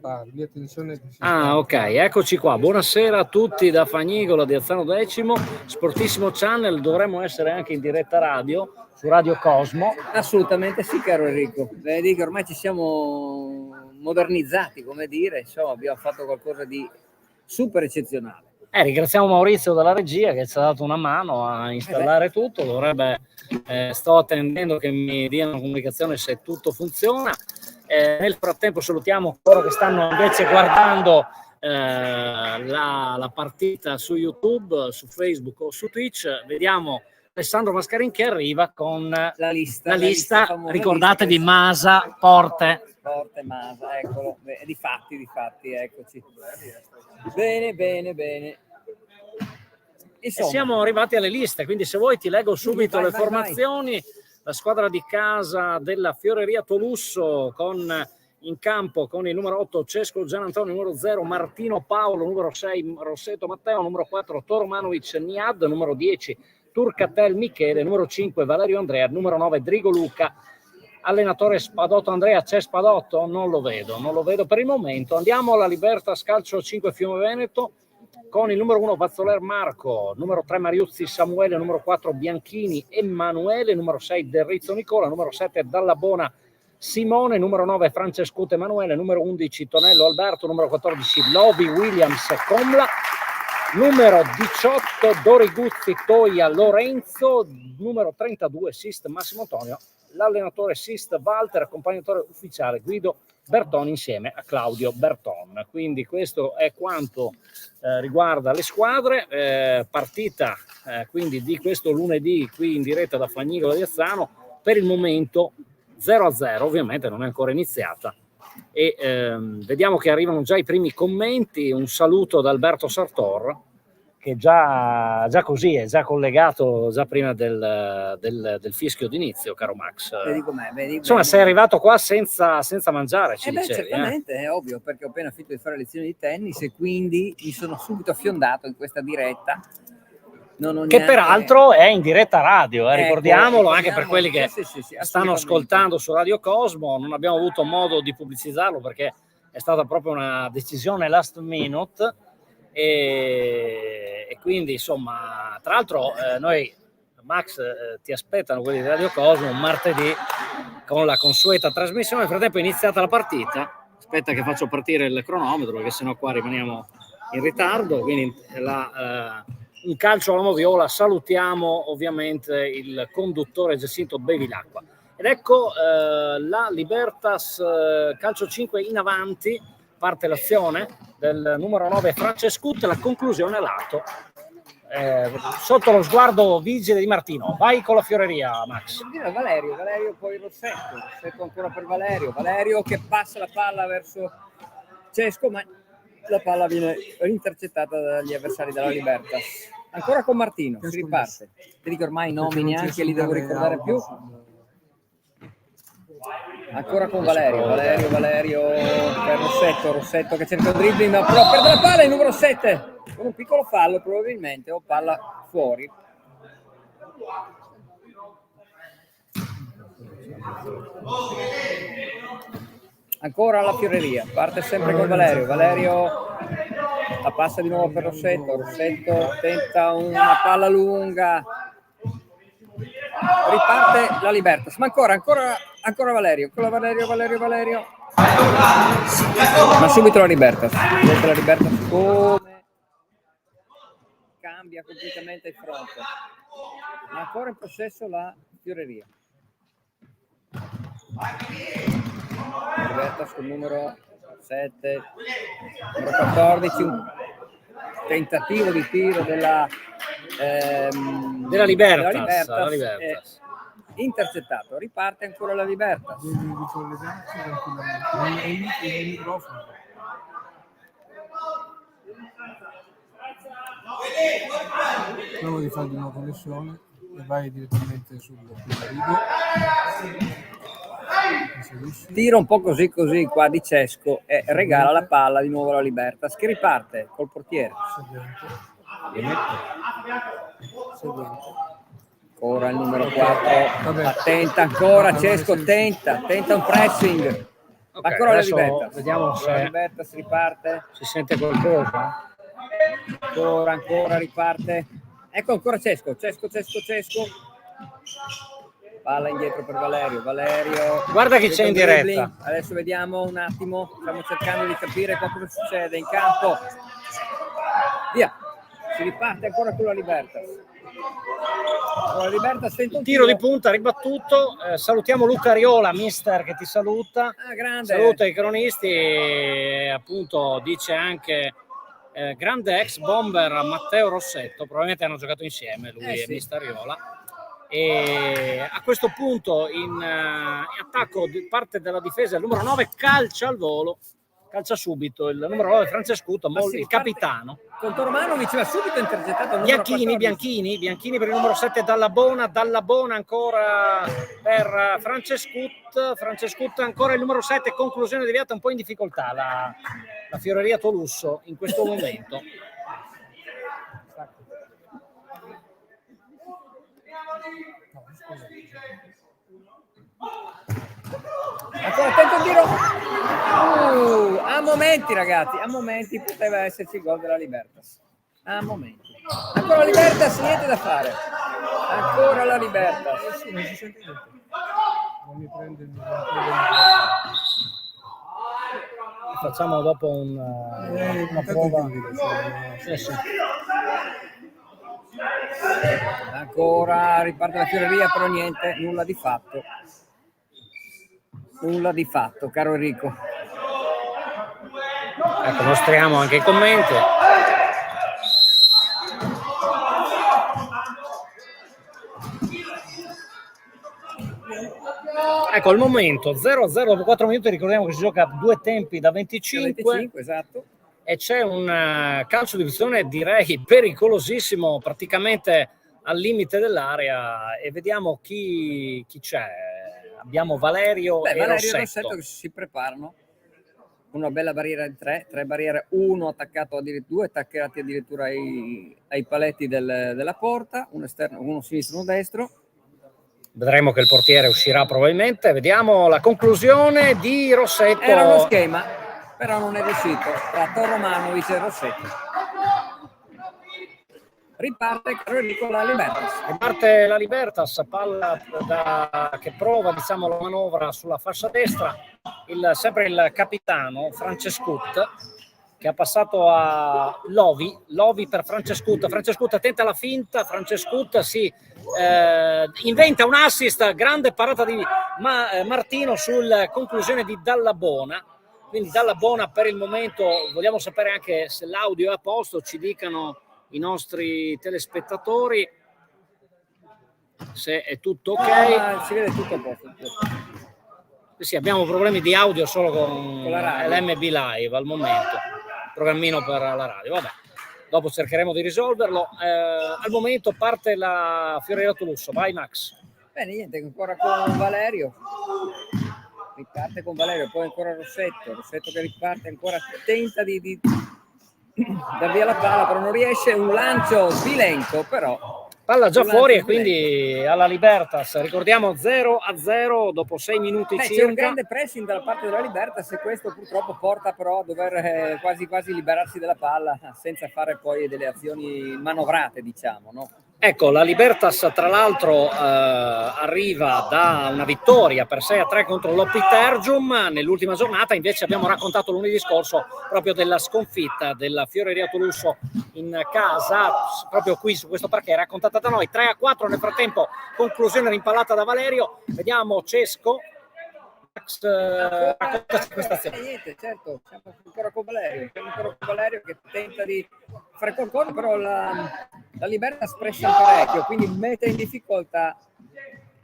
pari, mia attenzione. Ah, ok, eccoci qua. Buonasera a tutti da Fagnigolo di Azzano Decimo, Sportissimo Channel. Dovremmo essere anche in diretta radio su Radio Cosmo. Assolutamente sì, caro Enrico. Vedi che ormai ci siamo modernizzati, come dire, insomma, abbiamo fatto qualcosa di super eccezionale. Ringraziamo Maurizio della regia che ci ha dato una mano a installare tutto. Sto attendendo che mi dia una comunicazione se tutto funziona. Nel frattempo salutiamo coloro che stanno invece guardando la partita su YouTube, su Facebook o su Twitch. Vediamo Alessandro Mascarin che arriva con la lista ricordatevi lista. Masa, Porte, Masa, eccolo, difatti, eccoci. Bene. Insomma. E siamo arrivati alle liste, quindi se vuoi ti leggo subito le formazioni. Vai. La squadra di casa della Fioreria Tolusso in campo con il numero 8 Cesco Gianantonio, numero 0 Martino Paolo, numero 6 Rossetto Matteo, numero 4 Toromanovic Niad, numero 10 Turcatel Michele, numero 5 Valerio Andrea, numero 9 Drigo Luca. Allenatore Spadotto Andrea, c'è Spadotto? Non lo vedo per il momento. Andiamo alla Libertas Calcio 5 Fiume Veneto con il numero 1 Vazzoler Marco, numero 3 Mariuzzi Samuele, numero 4 Bianchini Emanuele, numero 6 Derrizzo Nicola, numero 7 Dallabona Simone, numero 9 Francescute Emanuele, numero 11 Tonello Alberto, numero 14 Lovi Williams Comla, numero 18 Doriguzzi Toia Lorenzo, numero 32 Sist Massimo Antonio, l'allenatore Sist Walter, accompagnatore ufficiale Guido Berton insieme a Claudio Berton. Quindi questo è quanto riguarda le squadre. Partita quindi di questo lunedì qui in diretta da Fagnigolo di Azzano, per il momento 0-0, ovviamente non è ancora iniziata, e vediamo che arrivano già i primi commenti. Un saluto da Alberto Sartor che già così è già collegato già prima del fischio d'inizio, caro Max. Vedi insomma, sei arrivato qua senza mangiare, ci dicevi. Certamente, è ovvio, perché ho appena finito di fare lezioni di tennis e quindi mi sono subito affiondato in questa diretta. Peraltro è in diretta radio, ricordiamolo anche per quelli che stanno ascoltando su Radio Cosmo. Non abbiamo avuto modo di pubblicizzarlo perché è stata proprio una decisione last minute. E quindi insomma, tra l'altro noi, Max, ti aspettano quelli di Radio Cosmo un martedì con la consueta trasmissione. Nel frattempo è iniziata la partita, aspetta che faccio partire il cronometro perché sennò qua rimaniamo in ritardo. Quindi un calcio alla moviola. Salutiamo ovviamente il conduttore Giacinto Bevilacqua ed ecco la Libertas calcio 5 in avanti. Parte l'azione del numero 9 Francescutte, la conclusione lato sotto lo sguardo vigile di Martino. Vai con la Fioreria, Max. Valerio poi Rossetto ancora per Valerio che passa la palla verso Cesco, ma la palla viene intercettata dagli avversari della Libertas. Ancora con Martino, si riparte. Vedi che ormai i nomi neanche li devo ricordare più. Ancora con Valerio per Rossetto che cerca il dribbling, ma però perde la palla, il numero 7 con un piccolo fallo probabilmente, o palla fuori. Ancora la Fioreria, parte sempre con Valerio la passa di nuovo per Rossetto tenta una palla lunga, riparte la Libertas, ma ancora Valerio, ma subito la Libertas come cambia completamente il fronte, ma ancora in possesso la Fioreria. Libertas con numero 7, numero 14, un tentativo di tiro della Libertas. Intercettato, riparte ancora la Libertas. Provo di fare di nuovo connessione e vai direttamente sul rigo. Tira un po' così qua di Cesco e regala la palla di nuovo alla Libertas che riparte col portiere. Ancora il numero 4, attenta ancora Cesco, tenta un pressing, Okay, ancora la adesso Libertas. vediamo se la Libertas riparte. si sente qualcosa. Ancora riparte. Ecco ancora Cesco. Palla indietro per Valerio. Guarda chi c'è in diretta. Adesso vediamo un attimo. Stiamo cercando di capire cosa succede in campo. Via. Si riparte ancora con la Libertas. Tiro di punta ribattuto. Salutiamo Luca Ariola, mister, che ti saluta. Grande. Saluta i cronisti e appunto dice anche grande ex bomber Matteo Rossetto. Probabilmente hanno giocato insieme lui e mister Ariola. E a questo punto in attacco di parte della difesa il numero 9 calcia al volo, calcia subito il numero 9 Francescuto, il capitano. Con Tormanovic va subito intercettato. Bianchini per il numero 7 Dalla Bona ancora per Francescut ancora il numero 7, conclusione deviata, un po' in difficoltà la Fioreria Tolusso in questo momento. Ancora attento il tiro. A momenti ragazzi, poteva esserci il gol della Libertas. A momenti. Ancora la Libertas, niente da fare. Ancora la Libertas. Non si sente niente. Non mi prende il Facciamo dopo una prova. Sì. Ancora riparte la Fioreria, però niente, nulla di fatto, caro Enrico. Ecco, mostriamo anche i commenti. Ecco, al momento 0-0 dopo 4 minuti, ricordiamo che si gioca a 2 tempi da 25, esatto. E c'è un calcio di punizione direi pericolosissimo, praticamente al limite dell'area, e vediamo chi c'è. Abbiamo Valerio e Rossetto che si preparano. Una bella barriera di 3 barriere, uno attaccato due attaccati addirittura ai paletti della porta, uno esterno, uno sinistro, uno destro. Vedremo che il portiere uscirà probabilmente. Vediamo la conclusione di Rossetto. Era uno schema, però non è riuscito, tra Tormanovic e Rossetto. Riparte la Libertas. Riparte la Libertas, palla che prova la manovra sulla fascia destra. Sempre il capitano Francescut, che ha passato a Lovi per Francescut tenta la finta, Francescut inventa un assist, grande parata di Martino sul conclusione di Dalla Bona. Quindi Dalla Bona per il momento, vogliamo sapere anche se l'audio è a posto, ci dicano i nostri telespettatori se è tutto ok. Si vede tutto a posto. Sì, abbiamo problemi di audio solo con l'MB Live al momento, programmino per la radio. Vabbè, dopo cercheremo di risolverlo. Al momento parte la Fioreria Tolusso. Vai Max. Bene, niente, ancora con Valerio. Riparte con Valerio, poi ancora Rossetto che riparte, ancora tenta di dar via la palla, però non riesce. Un lancio sbilenco, però palla già fuori, e quindi alla Libertas, ricordiamo 0-0 dopo 6 minuti circa. C'è un grande pressing dalla parte della Libertas, e questo purtroppo porta però a dover quasi liberarsi della palla senza fare poi delle azioni manovrate, diciamo, no? Ecco, la Libertas tra l'altro arriva da una vittoria per 6-3 contro l'Opitergium nell'ultima giornata. Invece abbiamo raccontato lunedì scorso proprio della sconfitta della Fioreria Tolusso in casa, proprio qui su questo parquet, raccontata da noi. 3-4 nel frattempo, conclusione rimpallata da Valerio. Vediamo Cesco. Questa niente, certo, siamo ancora con Valerio che tenta di fare qualcosa, però la Libertas pressa parecchio, quindi mette in difficoltà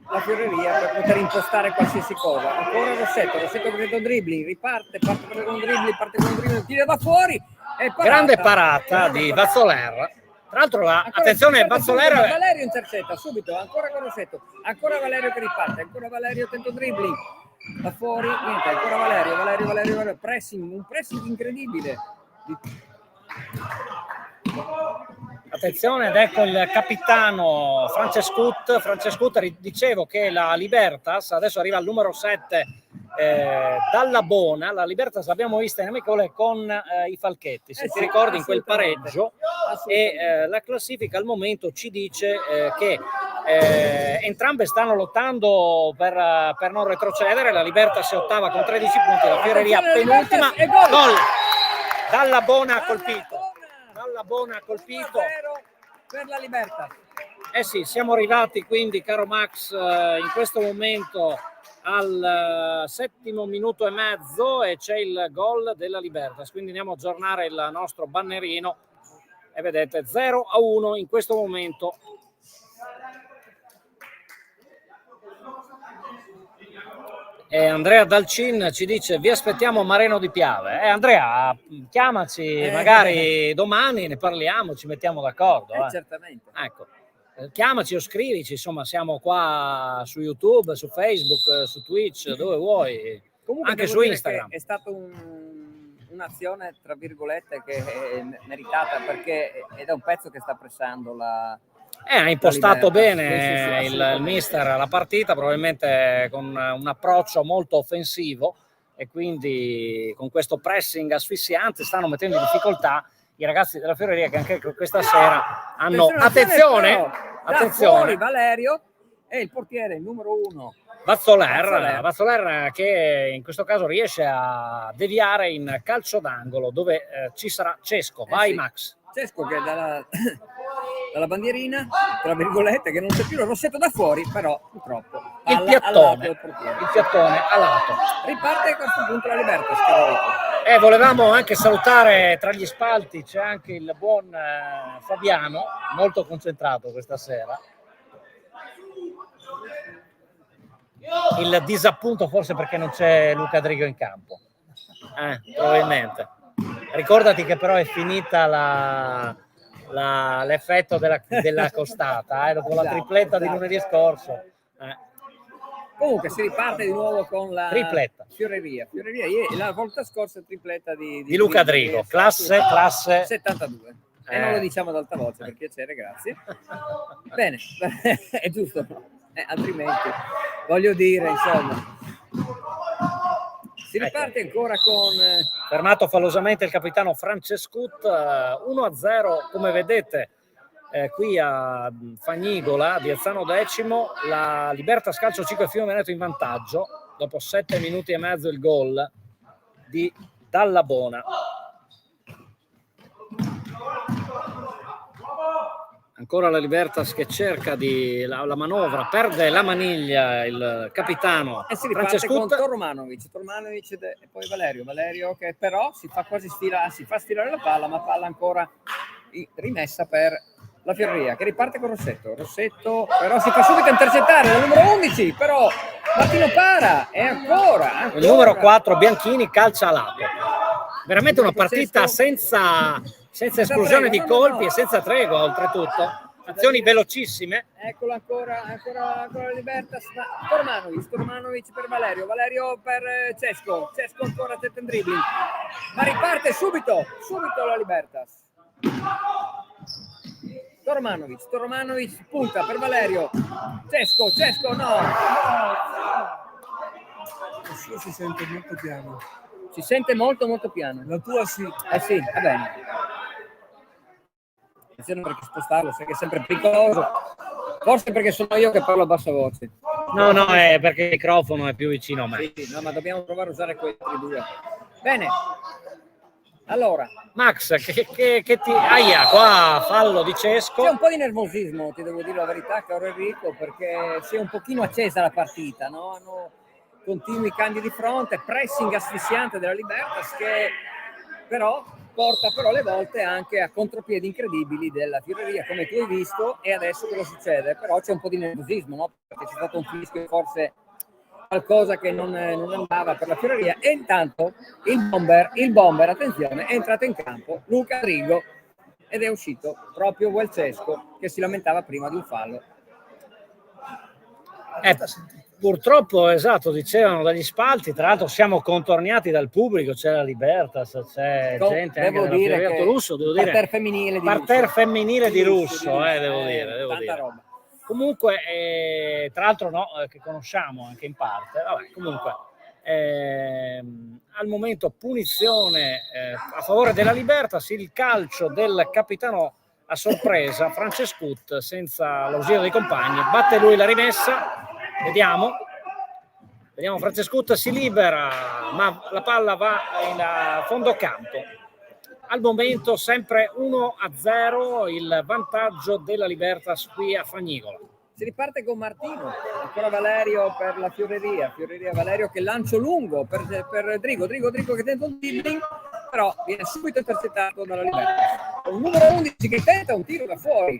la Fioreria per poter impostare qualsiasi cosa. Ancora Rossetto prende un dribbling, parte con un dribbling, tira da fuori e parata. Grande parata di Vazzoler. Tra l'altro attenzione, Vazzoler. Valerio intercetta subito, ancora con Rossetto, ancora Valerio che riparte, ancora Valerio tenta un dribbling. Da fuori, niente, ancora Valerio, un pressing incredibile. Attenzione, ed ecco il capitano Francescut. Dicevo che la Libertas, adesso arriva al numero 7 Dalla Bona, la Libertas l'abbiamo vista in amichevole con i Falchetti, se ti sì, ricordi, in quel assolutamente. pareggio, e la classifica al momento ci dice che entrambe stanno lottando per non retrocedere. La Libertas è ottava con 13 punti, la Fioreria penultima. E gol! Gol! Dalla Bona ha colpito. Dalla Bona ha colpito. 1-0 per la Libertas. Eh sì, siamo arrivati quindi, caro Max, in questo momento al 7° minuto e mezzo e c'è il gol della Libertas, quindi andiamo a aggiornare il nostro bannerino e vedete 0-1 in questo momento. E Andrea Dalcin ci dice: vi aspettiamo a Mareno di Piave. Andrea, chiamaci magari domani, ne parliamo, ci mettiamo d'accordo. Certamente. Ecco. Chiamaci o scrivici, insomma, siamo qua su YouTube, su Facebook, su Twitch, dove vuoi. Comunque anche su Instagram. È stata un'azione, tra virgolette, che è meritata, perché è da un pezzo che sta pressando ha impostato bene sì, il mister la partita, probabilmente con un approccio molto offensivo, e quindi con questo pressing asfissiante stanno mettendo in difficoltà i ragazzi della Fioreria, che anche questa sera hanno attenzione fuori Valerio e il portiere numero 1 Vazzoler, che in questo caso riesce a deviare in calcio d'angolo, dove ci sarà Cesco. Vai, sì. Max. Cesco che dalla bandierina, tra virgolette, che non c'è più il rossetto da fuori, però purtroppo il piattone a lato. Riparte a questo punto la Libertas. Volevamo anche salutare, tra gli spalti c'è anche il buon Fabiano, molto concentrato questa sera. Il disappunto forse perché non c'è Luca Drigo in campo, probabilmente. Ricordati che però è finita l'effetto della costata, dopo la tripletta di lunedì scorso. Comunque si riparte di nuovo con la tripletta. Fioreria la volta scorsa tripletta di Luca Drigo, classe 72. E non lo diciamo ad alta voce, per piacere, grazie. Bene, è giusto, altrimenti voglio dire, insomma. Si riparte ancora con... Fermato fallosamente il capitano Francescut, 1-0, come vedete qui a Fagnigola, di Azzano Decimo. La Libertas Calcio 5 Fiume Veneto in vantaggio, dopo 7 minuti e mezzo il gol di Dalla Bona. Ancora la Libertas che cerca la manovra, perde la maniglia il capitano e si riparte con Tormanovic e poi Valerio che però si fa sfilare la palla, ma palla ancora rimessa per la Fioreria, che riparte con Rossetto però si fa subito intercettare dal numero 11, però Martino para e ancora. Il numero 4 Bianchini calcia a lato. Veramente una partita senza esclusione di colpi e senza tregua, oltretutto. Azioni velocissime. Eccolo ancora la Libertas. Tormanovic per Valerio per Cesco ancora tenta in dribbling, ma riparte subito la Libertas. Tormanovic punta per Valerio. Cesco no. Il suo si sente molto piano. Si sente molto piano. La tua sì. Sì, va bene. Attenzione, perché spostarlo, sai che è sempre pericoloso. Forse perché sono io che parlo a bassa voce. No, è perché il microfono è più vicino a me. Sì, no, ma dobbiamo provare a usare questi due. Bene. Allora. Max, che ti... qua fallo di Cesco. C'è un po' di nervosismo, ti devo dire la verità, caro Enrico, perché si è un pochino accesa la partita, no? Hanno continui cambi di fronte, pressing asfissiante della Libertas, che però porta alle volte anche a contropiedi incredibili della Fioreria, come tu hai visto. E adesso cosa succede? Però c'è un po' di nervosismo, no? Perché c'è stato un fischio, forse qualcosa che non andava per la Fioreria, e intanto il bomber, attenzione, è entrato in campo Luca Drigo ed è uscito proprio Cesco, che si lamentava prima di un fallo. Purtroppo, esatto, dicevano dagli spalti, tra l'altro siamo contorniati dal pubblico, c'è la Libertas, c'è gente anche della Fioreria Tolusso, devo dire. Parterre femminile di Russo, devo dire. Roba. Comunque, tra l'altro che conosciamo anche in parte, vabbè, comunque Al momento punizione a favore della Libertas, il calcio del capitano a sorpresa, Francescut, senza l'ausilio dei compagni, batte lui la rimessa, vediamo Francescut si libera, ma la palla va in fondo campo. Al momento sempre 1-0 il vantaggio della Libertas qui a Fagnicola. Si riparte con Martino, ancora Valerio per la Fioreria Valerio che lancio lungo per Drigo che tenta un dribbling, però viene subito intercettato dalla Libertas. Un numero 11 che tenta un tiro da fuori.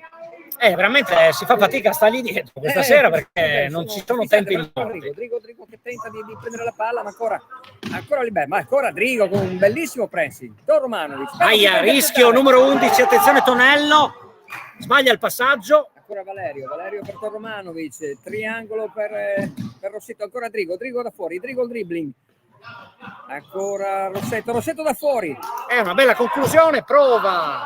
Veramente si fa fatica a stargli dietro questa sera perché non ci sono tempi morti. Drigo che tenta di prendere la palla, ma ancora Libertas, ma ancora Drigo con un bellissimo pressing. Don Romanovic. Rischio numero 11, attenzione Tonello, sbaglia il passaggio. Ancora Valerio per Toromanovic, triangolo per Rossetto, ancora Drigo da fuori, Drigo il dribbling, ancora Rossetto da fuori. È una bella conclusione, prova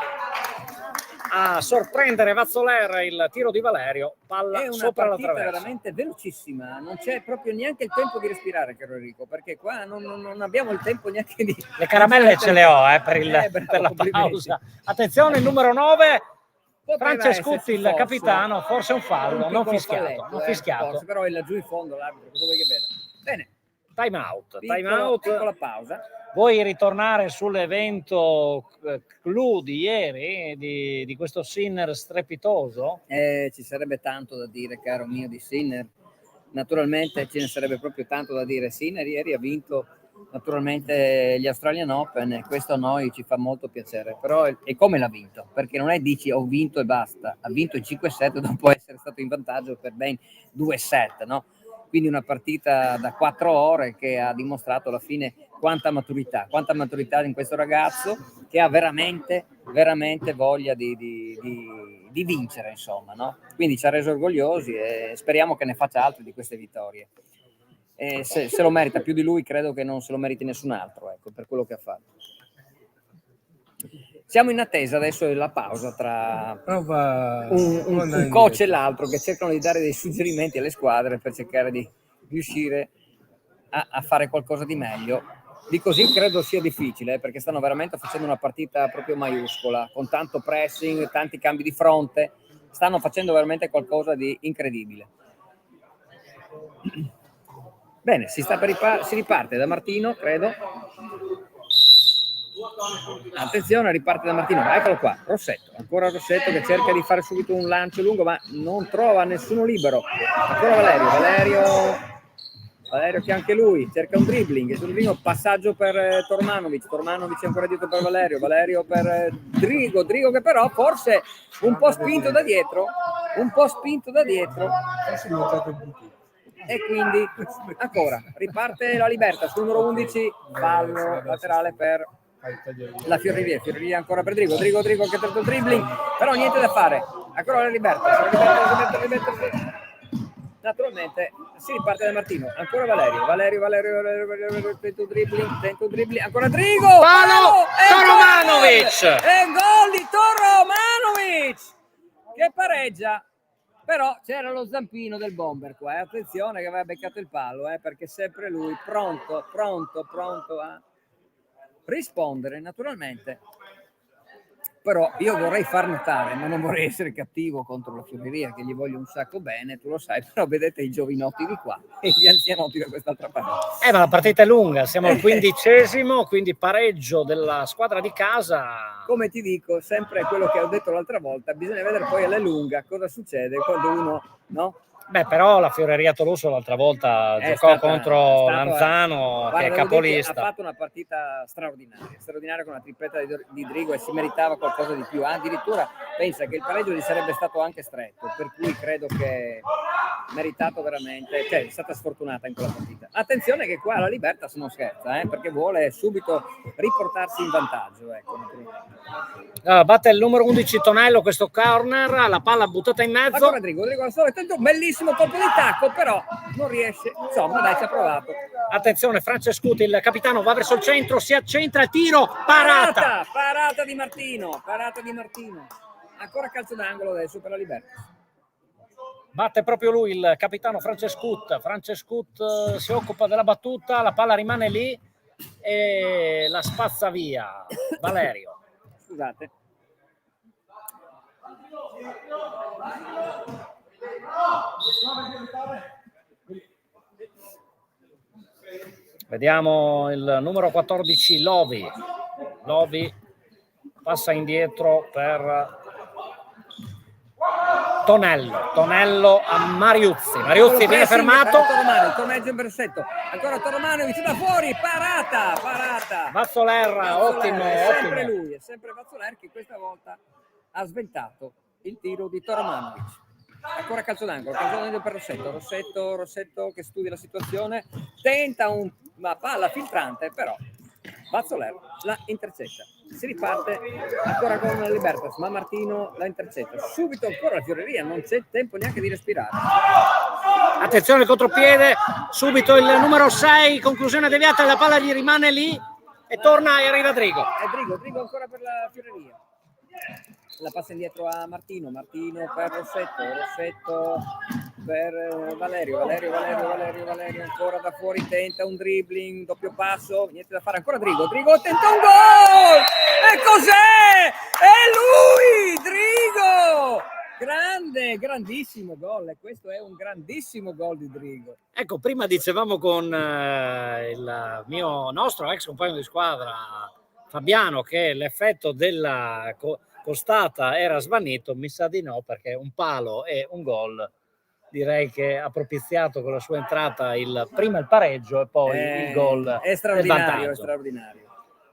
a sorprendere Vazzoler il tiro di Valerio, palla sopra la traversa. È veramente velocissima, non c'è proprio neanche il tempo di respirare, caro Enrico, perché qua non abbiamo il tempo neanche di... Le caramelle ce le ho per la pausa. Attenzione, il numero 9... Francescutti, il capitano, forse un fallo, non fischiato. Forse, però è laggiù in fondo l'arbitro, cosa vuoi che veda? Bene. Time out. Piccola pausa. Vuoi ritornare sull'evento clou di ieri, di questo Sinner strepitoso? Ci sarebbe tanto da dire, caro mio, di Sinner. Naturalmente ce ne sarebbe proprio tanto da dire. Sinner ieri ha vinto naturalmente gli Australian Open e questo a noi ci fa molto piacere, però è come l'ha vinto, perché non è dici ho vinto e basta, ha vinto in 5-7 dopo essere stato in vantaggio per ben 2 set, no? Quindi una partita da 4 ore che ha dimostrato alla fine quanta maturità in questo ragazzo che ha veramente voglia di vincere, insomma, no? Quindi ci ha reso orgogliosi e speriamo che ne faccia altre di queste vittorie. E se lo merita più di lui, credo che non se lo meriti nessun altro, ecco, per quello che ha fatto. Siamo in attesa adesso della pausa tra un coach e l'altro che cercano di dare dei suggerimenti alle squadre per cercare di riuscire a fare qualcosa di meglio. Di così credo sia difficile, perché stanno veramente facendo una partita proprio maiuscola, con tanto pressing, tanti cambi di fronte, stanno facendo veramente qualcosa di incredibile. Bene, si riparte da Martino, credo. Attenzione, riparte da Martino. Eccolo qua, Rossetto. Ancora Rossetto che cerca di fare subito un lancio lungo, ma non trova nessuno libero. Ancora Valerio che anche lui cerca un dribbling. Sul primo passaggio per Tormanovic ancora dietro per Valerio per Drigo che però forse un po' spinto da dietro. E quindi ancora riparte la Libertas sul numero 11, fallo laterale per la Fioreria ancora per Drigo che tenta il dribbling, però niente da fare, ancora la Libertas. Naturalmente si riparte da Martino, ancora Valerio tenta un dribbling, ancora Drigo, palo Toromanovic e gol di Toromanovic che pareggia. Però c'era lo zampino del bomber qua, attenzione che aveva beccato il palo, perché sempre lui pronto a rispondere, naturalmente. Però io vorrei far notare, ma non vorrei essere cattivo contro la Fioreria, che gli voglio un sacco bene, tu lo sai, però vedete i giovinotti di qua e gli anzianotti da quest'altra parte. Ma la partita è lunga, siamo al 15°, quindi pareggio della squadra di casa. Come ti dico, sempre quello che ho detto l'altra volta, bisogna vedere poi alla lunga cosa succede quando uno, no? Però la Fioreria Toloso l'altra volta giocò contro Lanzano, che è capolista. Ha fatto una partita straordinaria con la tripletta di Drigo e si meritava qualcosa di più. Addirittura pensa che il pareggio gli sarebbe stato anche stretto, per cui credo che meritato veramente, cioè è stata sfortunata in quella partita. Attenzione che qua la Libertas non scherza, perché vuole subito riportarsi in vantaggio. Ecco, batte il numero 11 Tonello questo corner, la palla buttata in mezzo. Ancora Drigo al solito, bellissimo colpo di tacco, però non riesce, insomma dai, ci ha provato. Attenzione, Francescutti, il capitano va verso il centro, si accentra il tiro, parata di Martino, ancora calcio d'angolo adesso per la Libertas. batte proprio lui, il capitano Francescut. Francescut si occupa della battuta, la palla rimane lì e la spazza via Valerio. Scusate. Vediamo il numero 14 Lovi. Lovi passa indietro per Tonello a Mariuzzi. Mariuzzi viene fermato. Torneggio in bersetto. Ancora Toromano vicino da fuori. Parata. Vazzoler, ottimo. Sempre lui, è sempre Vazzoler che questa volta ha sventato il tiro di Toromanovic. Ancora calcio d'angolo per Rossetto che studia la situazione, tenta una palla filtrante, però Vazzoler la intercetta. Si riparte ancora con Libertas, ma Martino la intercetta. Subito ancora la fioreria, non c'è tempo neanche di respirare. Attenzione il contropiede, subito il numero 6, conclusione deviata, la palla gli rimane lì e torna e arriva Drigo. Drigo ancora per la fioreria. La passa indietro a Martino per Rossetto per Valerio ancora da fuori, tenta un dribbling, doppio passo, niente da fare, ancora Drigo tenta un gol, e cos'è? È lui, Drigo, grandissimo gol, e questo è un grandissimo gol di Drigo. Ecco, prima dicevamo con il nostro ex compagno di squadra Fabiano che l'effetto della costata era svanito, mi sa di no, perché un palo e un gol direi che ha propiziato con la sua entrata prima il pareggio e poi il gol. È straordinario.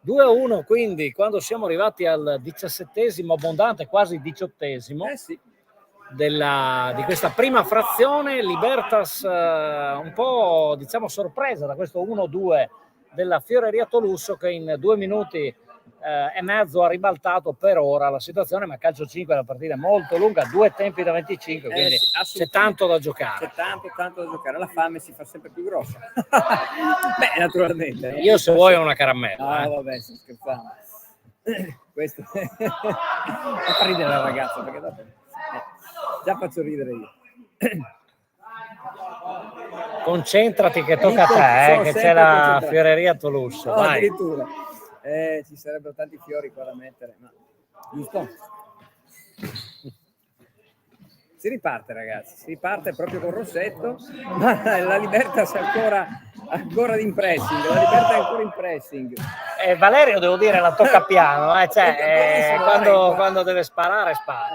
2-1 quindi quando siamo arrivati al 17esimo abbondante, quasi 18esimo di questa prima frazione. Libertas un po' sorpresa da questo 1-2 della Fioreria Tolusso, che in 2 minuti e mezzo ha ribaltato per ora la situazione, ma calcio 5 la partita è molto lunga, 2 tempi da 25, quindi c'è tanto da giocare. La fame si fa sempre più grossa. Beh, naturalmente. Io se vuoi ho una caramella. No, vabbè, sto scherzando. Questo fa ridere la ragazza, perché dopo già faccio ridere io. Concentrati che tocca a te, che c'è la Fioreria Tolusso. Vai. Addirittura. Ci sarebbero tanti fiori qua da mettere, ma giusto? Si riparte, ragazzi, si riparte proprio con Rossetto, ma la Libertas è ancora in pressing, Valerio, devo dire, la tocca piano, quando deve sparare, spara.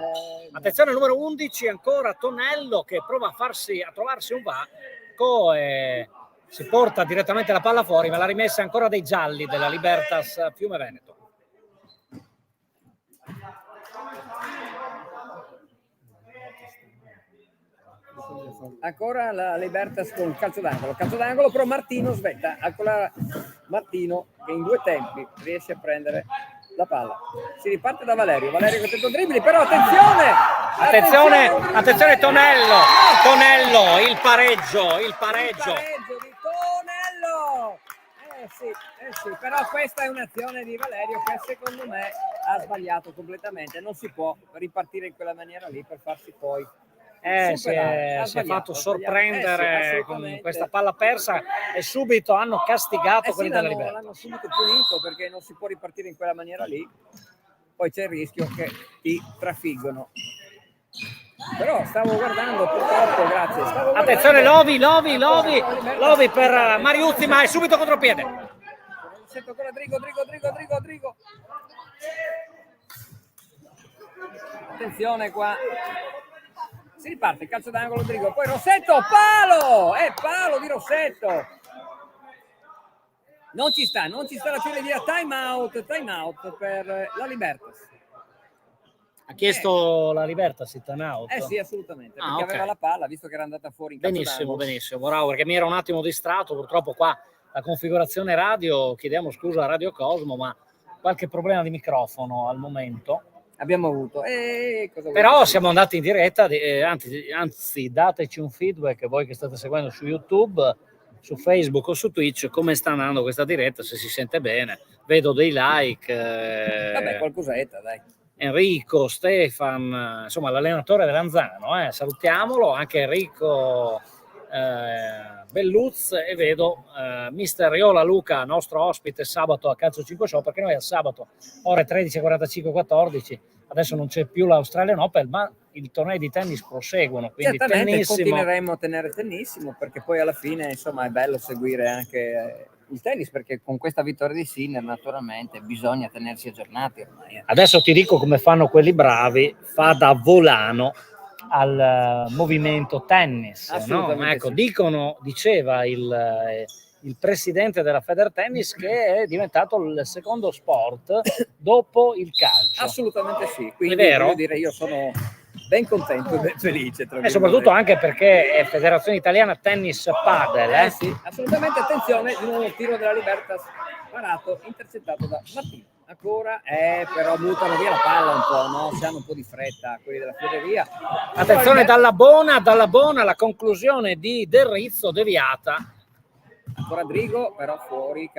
Attenzione, numero 11, ancora Tonello che prova a trovarsi un vacco e si porta direttamente la palla fuori, ma la rimessa ancora dei gialli della Libertas Fiume Veneto. Ancora la Libertas con calcio d'angolo, però Martino svetta, ancora Martino che in 2 tempi riesce a prendere la palla. Si riparte da Valerio che tenta dribbling, però attenzione Tonello, il pareggio di Tonello. Sì, però questa è un'azione di Valerio che secondo me ha sbagliato completamente, non si può ripartire in quella maniera lì per farsi poi si è fatto sorprendere con questa palla persa e subito hanno castigato quelli della Libertà. L'hanno subito punito perché non si può ripartire in quella maniera lì, poi c'è il rischio che ti trafiggono. Però stavo guardando purtroppo, grazie. Attenzione Lovi per Mariuzzi, ma è subito contropiede. Sento ancora Drigo. Attenzione qua. Si riparte, calcio d'angolo Drigo, poi Rossetto, palo di Rossetto. Non ci sta la fine via, time out per la Libertas. Ha chiesto la Libertas il time out? Sì, assolutamente, perché aveva la palla, visto che era andata fuori in calcio benissimo, bravo, perché mi era un attimo distratto, purtroppo qua la configurazione radio, chiediamo scusa a Radio Cosmo, ma qualche problema di microfono al momento abbiamo avuto. Però siamo andati in diretta, anzi dateci un feedback voi che state seguendo su YouTube, su Facebook o su Twitch, come sta andando questa diretta, se si sente bene. Vedo dei like. Vabbè, qualcosetta, dai. Enrico, Stefan, insomma l'allenatore dell'Anzano, salutiamolo, anche Enrico Belluz, e vedo mister Riola Luca, nostro ospite sabato a Calcio 5 Show, perché noi al sabato ore 13:45-14, adesso non c'è più l'Australian Open, ma i tornei di tennis proseguono, quindi Certamente tennissimo. continueremo a tenere tennissimo, perché poi alla fine insomma è bello seguire anche il tennis, perché con questa vittoria di Sinner naturalmente bisogna tenersi aggiornati ormai. Adesso ti dico come fanno quelli bravi, fa da volano al movimento tennis, no? Ecco, sì. Diceva il presidente della Federtennis che è diventato il secondo sport dopo il calcio. Assolutamente sì, quindi è vero? Voglio dire, io sono ben contento e ben felice. E soprattutto anche perché è Federazione Italiana Tennis Padel. Sì, assolutamente, attenzione, di nuovo tiro della Libertas, parato, intercettato da Martino. Ancora, però buttano via la palla un po', no? Si hanno un po' di fretta quelli della Fioreria. Attenzione, dalla Bona, la conclusione di Del Rizzo deviata. Ancora Drigo, però fuori,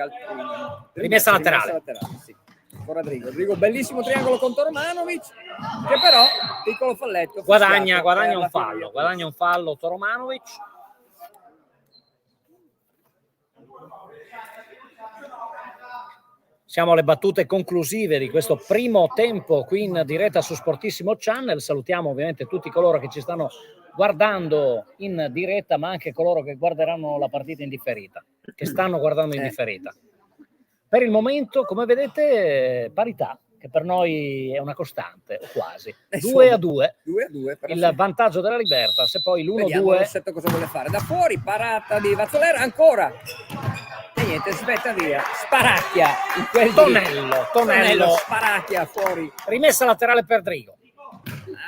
rimessa laterale. Sì. Ancora Drigo, bellissimo triangolo con Tormanovic, che però, piccolo falletto. Guadagna un fallo Tormanovic. Siamo alle battute conclusive di questo primo tempo qui in diretta su Sportissimo Channel. Salutiamo ovviamente tutti coloro che ci stanno guardando in diretta, ma anche coloro che guarderanno la partita in differita, che stanno guardando in differita. Per il momento, come vedete, parità, che per noi è una costante, o quasi. 2-2. Il vantaggio della Libertas, e poi l'1-2. Vediamo Rossetto cosa vuole fare. Da fuori, parata di Vazzolera, ancora. E niente, aspetta via. Sparacchia. Tonello. Sparacchia fuori. Rimessa laterale per Drigo.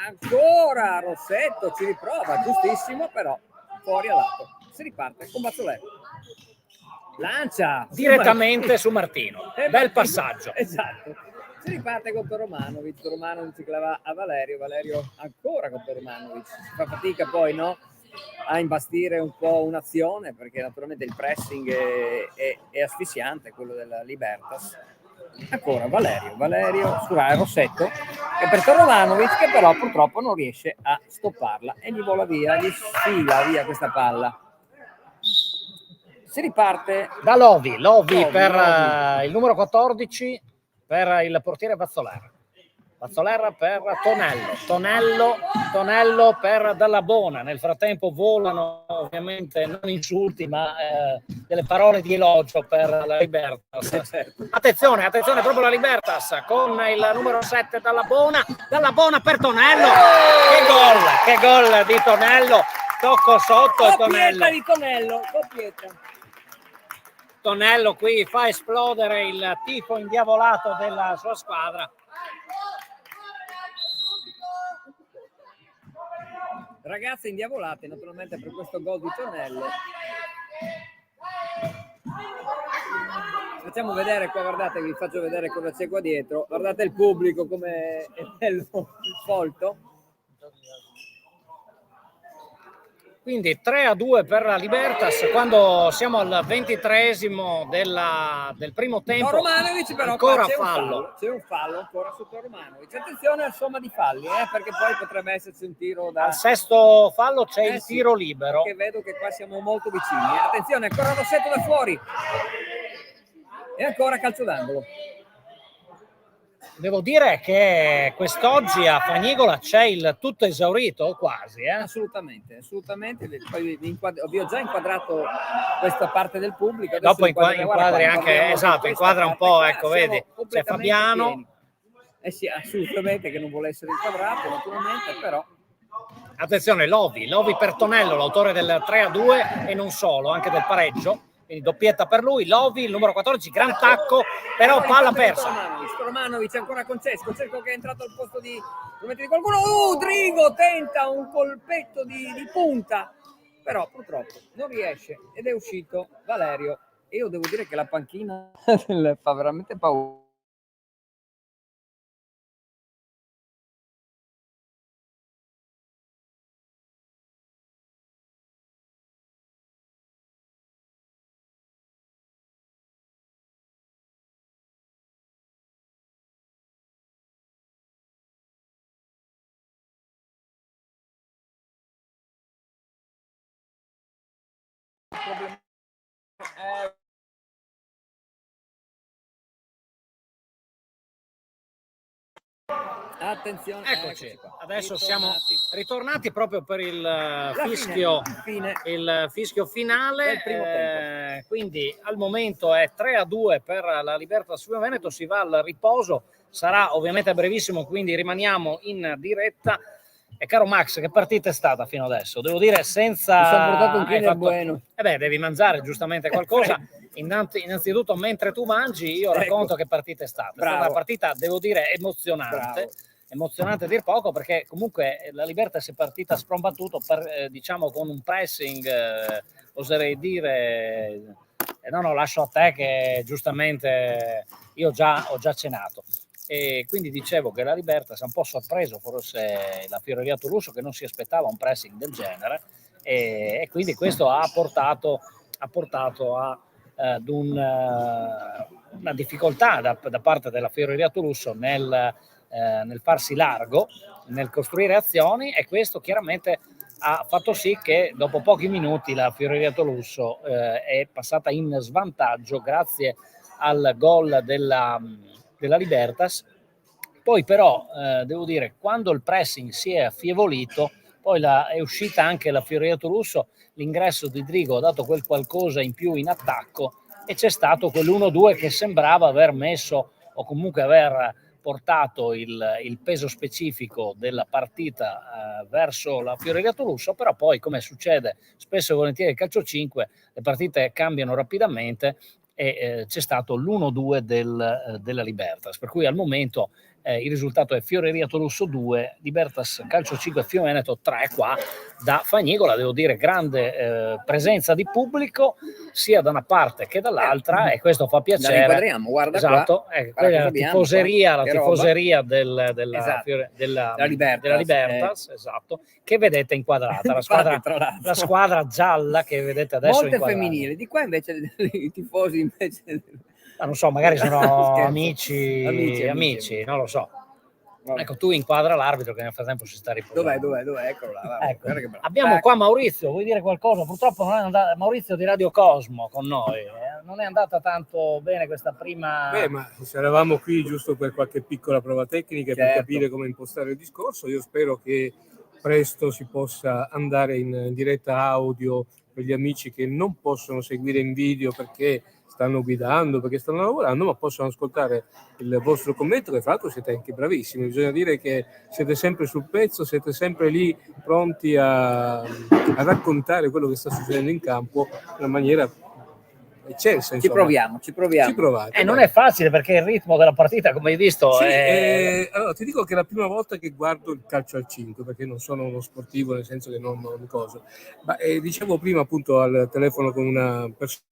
Ancora Rossetto, ci riprova, giustissimo, però fuori a lato. Si riparte con Vazzolera. Lancia direttamente su Martino. Bel passaggio. Esatto. Si riparte con Toromanovic che la va a Valerio ancora con Toromanovic. Si fa fatica poi, no? A imbastire un po' un'azione, perché naturalmente il pressing è asfissiante, quello della Libertas. Ancora Rossetto, e per Toromanovic, che però purtroppo non riesce a stopparla e gli vola via, gli sfila via questa palla. Si riparte da Lovi per il numero 14, per il portiere Vazzolera per Tonello per Dalla Bona. Nel frattempo volano ovviamente non insulti, ma delle parole di elogio per la Libertas. Attenzione proprio la Libertas con il numero 7 Dalla Bona per Tonello. Che gol di Tonello, tocco sotto e Tonello qui fa esplodere il tifo indiavolato della sua squadra. Ragazze indiavolate naturalmente per questo gol di Tonello. Facciamo vedere qua, guardate, vi faccio vedere cosa c'è qua dietro. Guardate il pubblico come è bello folto. Quindi 3-2 per la Libertas quando siamo al 23esimo del primo tempo. Toromanovic però ancora c'è un fallo ancora su Toromanovic. Attenzione al somma di falli, perché poi potrebbe esserci un tiro da... Al sesto fallo c'è il tiro libero. Che vedo che qua siamo molto vicini. Attenzione, ancora Rossetto da fuori. E ancora calcio d'angolo. Devo dire che quest'oggi a Fagnigola c'è il tutto esaurito, quasi. Assolutamente. Poi vi ho già inquadrato questa parte del pubblico. Dopo inquadri anche, inquadra un po', ecco, vedi, c'è Fabiano. Pieni. Sì, assolutamente, che non vuole essere inquadrato, naturalmente, però... Attenzione, Lovi per Tonello, l'autore del 3-2 e non solo, anche del pareggio. Quindi doppietta per lui, Lovi, il numero 14, gran tacco, però palla persa. Toromanovic ancora con Cesco che è entrato al posto di qualcuno. Drigo tenta un colpetto di punta, però purtroppo non riesce ed è uscito Valerio. E io devo dire che la panchina fa veramente paura. problema. Attenzione, Eccoci, adesso Ritornati. siamo ritornati proprio per il fischio, fine. il fischio finale. Del primo tempo. Quindi al momento è 3-2 per la Libertas Fiume Veneto, si va al riposo, sarà ovviamente brevissimo, quindi rimaniamo in diretta. E caro Max, che partita è stata fino adesso? Devo dire senza... Mi sono portato un hai Kinder Bueno. devi mangiare giustamente qualcosa. Innanzitutto, mentre tu mangi, io racconto che partita è stata. È stata una partita, devo dire, emozionante. Bravo. Emozionante a dir poco, perché comunque la Libertas è partita sprombattuto diciamo con un pressing, oserei dire, no, lascio a te che giustamente io ho già cenato. E quindi dicevo che la Libertas ha un po' sorpreso forse la Fioreria Tolusso, che non si aspettava un pressing del genere, e quindi questo ha portato ad una difficoltà da parte della Fioreria Tolusso nel farsi largo, nel costruire azioni, e questo chiaramente ha fatto sì che dopo pochi minuti la Fioreria Tolusso è passata in svantaggio grazie al gol della Libertas. Poi però devo dire, quando il pressing si è affievolito, poi è uscita anche la Fioreria Tolusso, l'ingresso di Drigo ha dato quel qualcosa in più in attacco, e c'è stato quell'1-2 che sembrava aver messo, o comunque aver portato il peso specifico della partita verso la Fioreria Tolusso. Però poi, come succede spesso e volentieri nel calcio 5, le partite cambiano rapidamente, e c'è stato l'1-2 della Libertas, per cui al momento il risultato è Fioreria Tolusso 2, Libertas Calcio 5 Fiume Veneto 3, qua da Fagnicola. Devo dire, grande presenza di pubblico sia da una parte che dall'altra, e questo fa piacere. La inquadriamo, guarda, esatto, qua. La tifoseria della esatto. della Libertas, esatto, che vedete inquadrata, la squadra gialla che vedete adesso molte inquadrata. Femminili, di qua invece i tifosi invece... non so, magari sono amici, non lo so. Vabbè. Ecco, tu inquadra l'arbitro che nel frattempo si sta riposando. Dov'è? Eccolo là. Ecco. Abbiamo qua Maurizio, vuoi dire qualcosa? Purtroppo non è andata, Maurizio di Radio Cosmo con noi, non è andata tanto bene questa prima... Ma eravamo qui giusto per qualche piccola prova tecnica, per capire come impostare il discorso. Io spero che presto si possa andare in diretta audio per gli amici che non possono seguire in video perché stanno guidando, perché stanno lavorando, ma possono ascoltare il vostro commento, che fra l'altro siete anche bravissimi. Bisogna dire che siete sempre sul pezzo, siete sempre lì pronti a raccontare quello che sta succedendo in campo in una maniera eccelsa. Ci proviamo. Ci provate. Non è facile, perché il ritmo della partita, come hai visto, allora, ti dico che è la prima volta che guardo il calcio al 5, perché non sono uno sportivo, nel senso che non cosa. Ma dicevo prima appunto al telefono con una persona,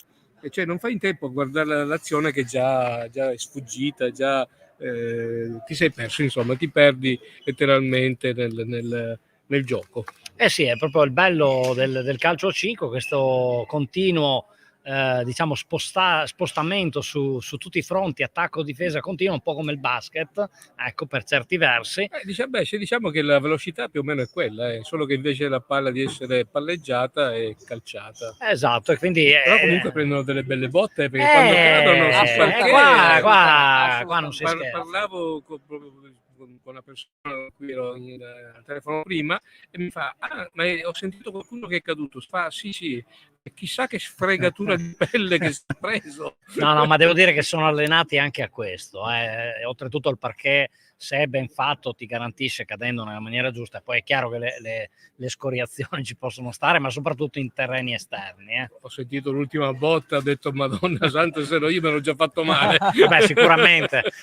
cioè non fai in tempo a guardare l'azione che già è sfuggita, già ti sei perso, insomma, ti perdi letteralmente nel gioco. Sì, è proprio il bello del calcio 5, questo continuo diciamo spostamento su tutti i fronti, attacco, difesa continua, un po' come il basket, ecco, per certi versi. Diciamo che la velocità più o meno è quella, solo che invece la palla di essere palleggiata è calciata. Esatto, e quindi però comunque prendono delle belle botte, perché quando cadono qua non si scherza. Parlavo con una persona qui ero al telefono prima, e mi fa: ma ho sentito qualcuno che è caduto. Fa sì, chissà che sfregatura di pelle che si è preso. No, ma devo dire che sono allenati anche a questo, oltretutto il parquet, se è ben fatto, ti garantisce, cadendo nella maniera giusta. Poi è chiaro che le scoriazioni ci possono stare, ma soprattutto in terreni esterni. Ho sentito l'ultima botta, ho detto Madonna santa, se no io me l'ho già fatto male.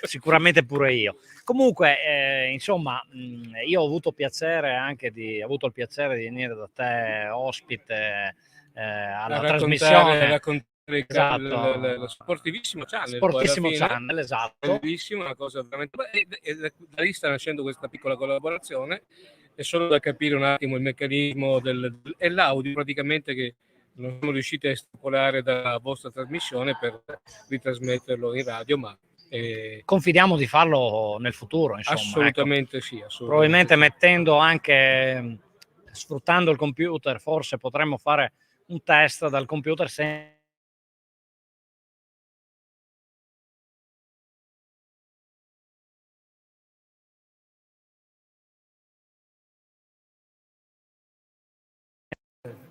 Sicuramente pure io. Comunque, insomma, io ho avuto il piacere di venire da te ospite alla trasmissione. Esatto. Lo Sportivissimo Channel, esatto. Bellissimo, una cosa veramente. Da lì sta nascendo questa piccola collaborazione. È solo da capire un attimo il meccanismo e l'audio praticamente che non siamo riusciti a estrapolare dalla vostra trasmissione per ritrasmetterlo in radio, ma confidiamo di farlo nel futuro, insomma. Assolutamente, ecco. Sì, assolutamente. Probabilmente mettendo anche, sfruttando il computer, forse potremmo fare un test dal computer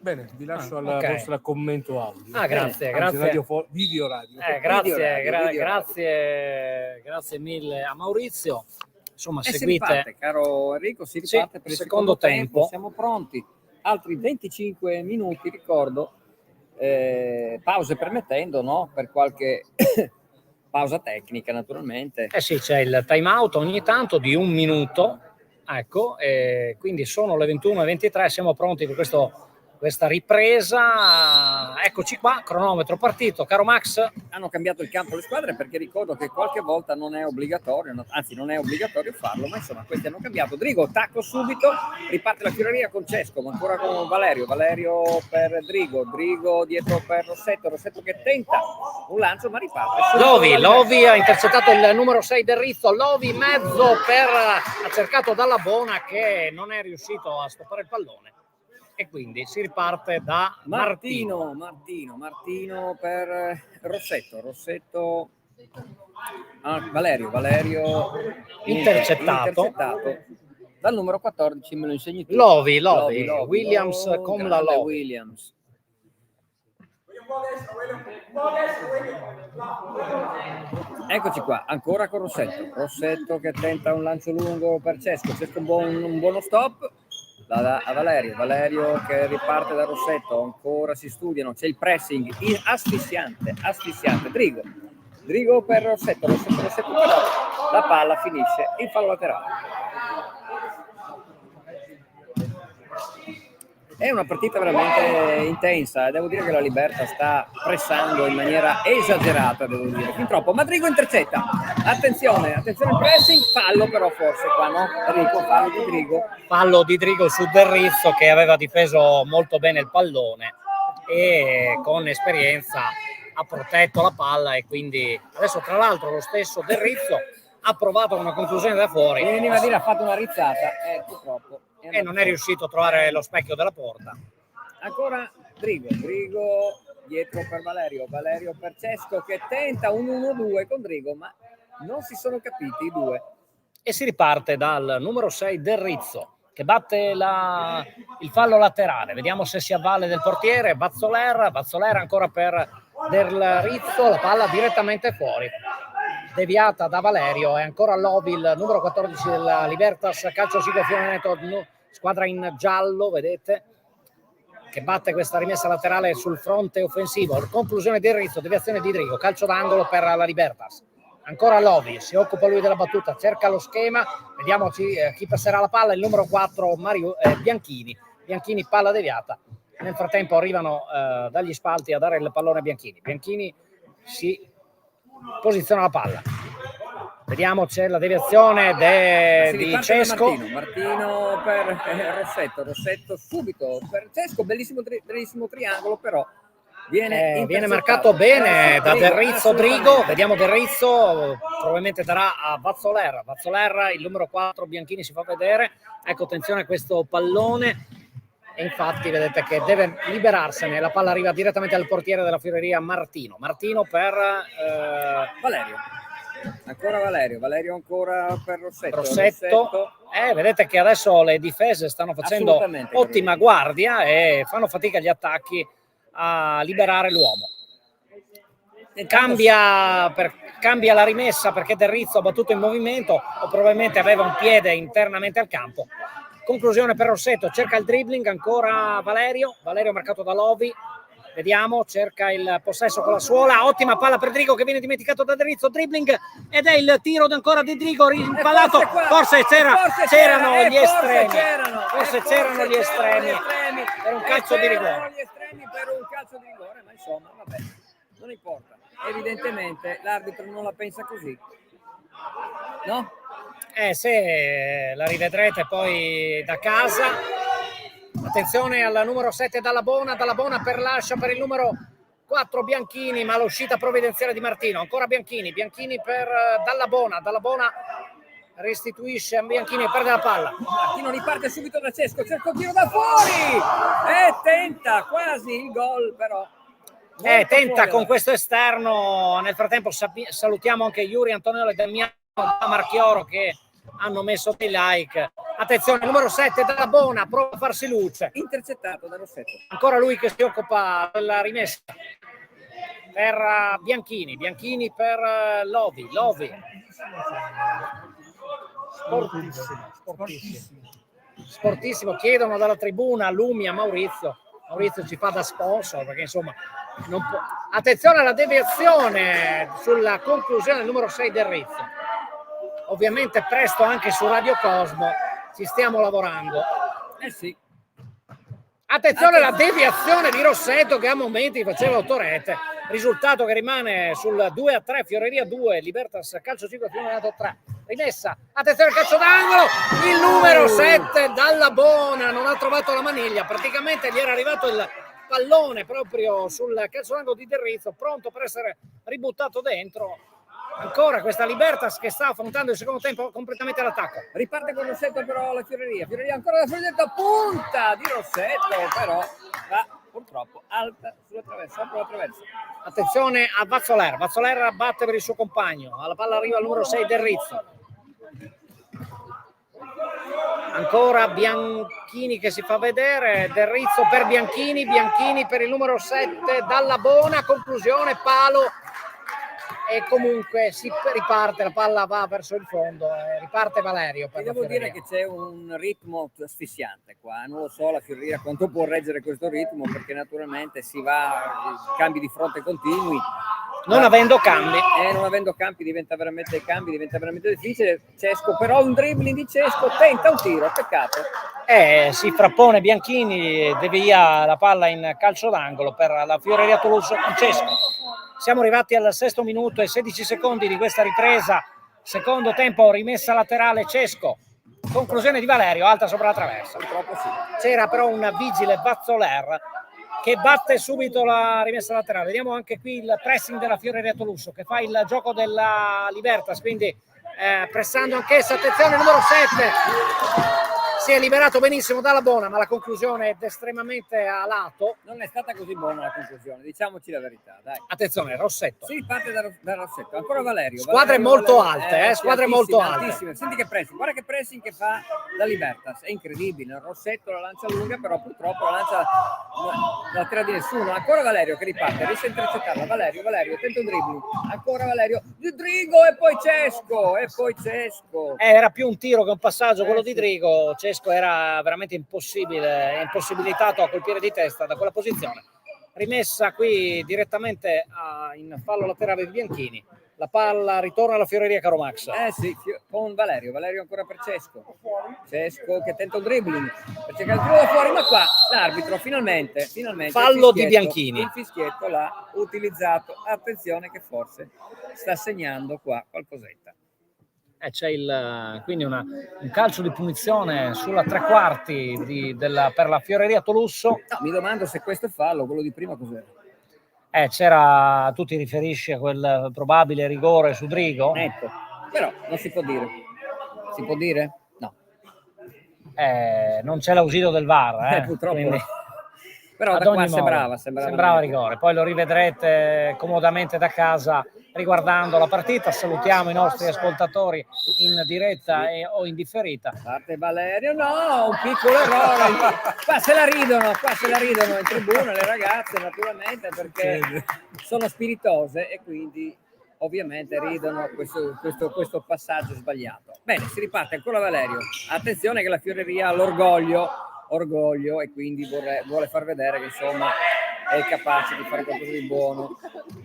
Bene, vi lascio alla vostra commento audio. Grazie, grazie. Video radio. Grazie mille a Maurizio. Insomma, seguite. Si riparte, caro Enrico, si riparte per il secondo tempo. Siamo pronti. Altri 25 minuti, ricordo, pause permettendo, no? Per qualche pausa tecnica, naturalmente. Sì, c'è il time out ogni tanto di 1 minuto. Ecco, quindi sono le 21:23, siamo pronti per questa ripresa. Eccoci qua, cronometro partito. Caro Max, hanno cambiato il campo le squadre, perché ricordo che qualche volta non è obbligatorio, anzi non è obbligatorio farlo, ma insomma questi hanno cambiato. Drigo, tacco subito, riparte la Fioreria con Cesco, ma ancora con Valerio per Drigo dietro per Rossetto che tenta un lancio ma riparte. Lovi ha intercettato il numero 6 del Rizzo, Lovi mezzo ha cercato Dalla Bona, che non è riuscito a stoppare il pallone. E quindi si riparte da Martino per Rossetto Valerio intercettato dal numero 14, me lo insegni tu. Lovi. Williams con la Lovi. Williams. Eccoci qua, ancora con Rossetto che tenta un lancio lungo per Cesco un buono stop a Valerio che riparte da Rossetto, ancora si studiano, c'è il pressing asfissiante. Drigo per Rossetto però la palla finisce in fallo laterale. È una partita veramente intensa, devo dire che la Libertà sta pressando in maniera esagerata, devo dire, fin troppo, ma Drigo intercetta, attenzione al pressing, fallo però forse qua, no? Fallo di Drigo su Del Rizzo, che aveva difeso molto bene il pallone e con esperienza ha protetto la palla, e quindi adesso tra l'altro lo stesso Del Rizzo ha provato una conclusione da fuori. Mi veniva a dire ha fatto una rizzata, purtroppo. E non è riuscito a trovare lo specchio della porta. Ancora Drigo dietro per Valerio per Cesco che tenta un 1-2 con Drigo, ma non si sono capiti i due. E si riparte dal numero 6 Del Rizzo, che batte il fallo laterale. Vediamo se si avvale del portiere. Vazzoler ancora per Del Rizzo, la palla direttamente fuori, deviata da Valerio. E ancora Lovi, il numero 14 della Libertas, calcio Fiume, squadra in giallo, vedete, che batte questa rimessa laterale sul fronte offensivo. Conclusione di Rizzo, deviazione di Drigo, calcio d'angolo per la Libertas. Ancora Lovi, si occupa lui della battuta, cerca lo schema, vediamo chi passerà la palla, il numero 4 Bianchini, palla deviata. Nel frattempo arrivano dagli spalti a dare il pallone a Bianchini si posiziona la palla. Vediamo, c'è la deviazione di Cesco. Martino per Rossetto subito per Cesco, bellissimo triangolo, però viene marcato bene da Del Rizzo Drigo. Vediamo Del Rizzo, probabilmente darà a Vazzoler, il numero 4 Bianchini si fa vedere. Ecco, attenzione a questo pallone, e infatti vedete che deve liberarsene, la palla arriva direttamente al portiere della Fioreria Martino per Valerio. Ancora Valerio ancora per Rossetto. Vedete che adesso le difese stanno facendo ottima guardia e fanno fatica gli attacchi a liberare l'uomo. Cambia la rimessa perché Del Rizzo ha battuto in movimento o probabilmente aveva un piede internamente al campo. Conclusione per Rossetto, cerca il dribbling ancora Valerio marcato da Lovi. Vediamo, cerca il possesso con la suola, ottima palla per Drigo che viene dimenticato da Del Rizzo, dribbling, ed è il tiro ancora di Drigo, rimpallato, forse c'erano gli estremi per un calcio di rigore. Ma insomma, vabbè, non importa, evidentemente l'arbitro non la pensa così, no? Se la rivedrete poi da casa. Attenzione al numero 7 Dalla Bona per lascia per il numero 4 Bianchini, ma l'uscita provvidenziale di Martino. Ancora Bianchini per Dalla Bona restituisce a Bianchini e perde la palla. Martino riparte subito da Cesco, cerca un tiro da fuori e tenta quasi il gol, però tenta con questo esterno. Nel frattempo salutiamo anche Yuri Antonello e Damiano Marchioro che hanno messo dei like. Attenzione, numero 7 dalla Bona, prova a farsi luce, intercettato da Rossetto. Ancora lui che si occupa della rimessa per Bianchini per Lovi. Sportissimo, chiedono dalla tribuna lumi a Maurizio ci fa da sponsor perché insomma non può. Attenzione alla deviazione sulla conclusione del numero 6 del Rizzo. Ovviamente presto anche su Radio Cosmo ci stiamo lavorando. Sì. Attenzione alla deviazione di Rossetto che a momenti faceva autorete. Risultato che rimane sul 2-3, Fioreria 2, Libertas calcio 5, Fioreria 3. Rimessa, attenzione al calcio d'angolo, il numero 7 dalla Bona non ha trovato la maniglia, praticamente gli era arrivato il pallone proprio sul calcio d'angolo di Del Rizzo, pronto per essere ributtato dentro. Ancora questa Libertas che sta affrontando il secondo tempo completamente all'attacco. Riparte con Rossetto però la Fioreria ancora da fuori dentro, punta di Rossetto però va purtroppo alta sulla traversa. Attenzione a Vazzoler batte per il suo compagno, alla palla arriva il numero 6 Del Rizzo. Ancora Bianchini che si fa vedere, Del Rizzo per Bianchini per il numero 7 dalla Bona, conclusione, palo e comunque si riparte, la palla va verso il fondo, riparte Valerio. Devo dire che c'è un ritmo asfissiante qua, non lo so la Fioreria quanto può reggere questo ritmo perché naturalmente si va cambi di fronte continui. Non avendo cambi diventa veramente difficile. Cesco però un dribbling di Cesco, tenta un tiro, peccato. Si frappone Bianchini, devia la palla in calcio d'angolo per la Fioreria Toulouse con Cesco. Siamo arrivati al 6° minuto e 16 secondi di questa ripresa, secondo tempo, rimessa laterale Cesco, conclusione di Valerio, alta sopra la traversa. Purtroppo sì. C'era però un vigile Vazzoler che batte subito la rimessa laterale. Vediamo anche qui il pressing della Fioreria Toulouse che fa il gioco della Libertas, quindi pressando anch'essa. Attenzione, numero 7 si è liberato benissimo dalla Bona, ma la conclusione è estremamente a lato. Non è stata così buona la conclusione, diciamoci la verità, dai. Attenzione, Rossetto. Si parte da Rossetto, ancora Valerio. Squadre molto alte, squadre molto alte. Altissime. Senti che pressing, guarda che pressing che fa la Libertas, è incredibile. Rossetto la lancia lunga, però purtroppo la lancia non tira di nessuno. Ancora Valerio che riparte, riesce a intercettarla. Valerio, tenta un dribbling. Ancora Valerio, Drigo e poi Cesco. Era più un tiro che un passaggio quello di Drigo. Cesco era veramente impossibilitato a colpire di testa da quella posizione. Rimessa qui direttamente in fallo laterale di Bianchini. La palla ritorna alla Fioreria Caromax. Sì, con Valerio ancora per Cesco che tenta un dribbling per cercare il tiro da fuori, ma qua l'arbitro finalmente fallo di Bianchini. Il fischietto l'ha utilizzato. Attenzione che forse sta segnando qua qualcosetta. C'è quindi un calcio di punizione sulla 3/4 per la Fioreria Toulouse. No, mi domando se questo è fallo, quello di prima cos'era? C'era, tu ti riferisci a quel probabile rigore su Drigo? Netto, però non si può dire. Si può dire? No. Non c'è l'ausilio del VAR, purtroppo. Quindi... Però da qua sembrava rigore, poi lo rivedrete comodamente da casa riguardando la partita. Salutiamo i nostri ascoltatori in diretta o in differita. Parte Valerio, no, un piccolo errore. Qua se la ridono in tribuna le ragazze naturalmente perché sono spiritose e quindi ovviamente ridono questo passaggio sbagliato. Bene, si riparte ancora Valerio. Attenzione che la Fioreria ha l'orgoglio e quindi vuole far vedere che insomma è capace di fare qualcosa di buono.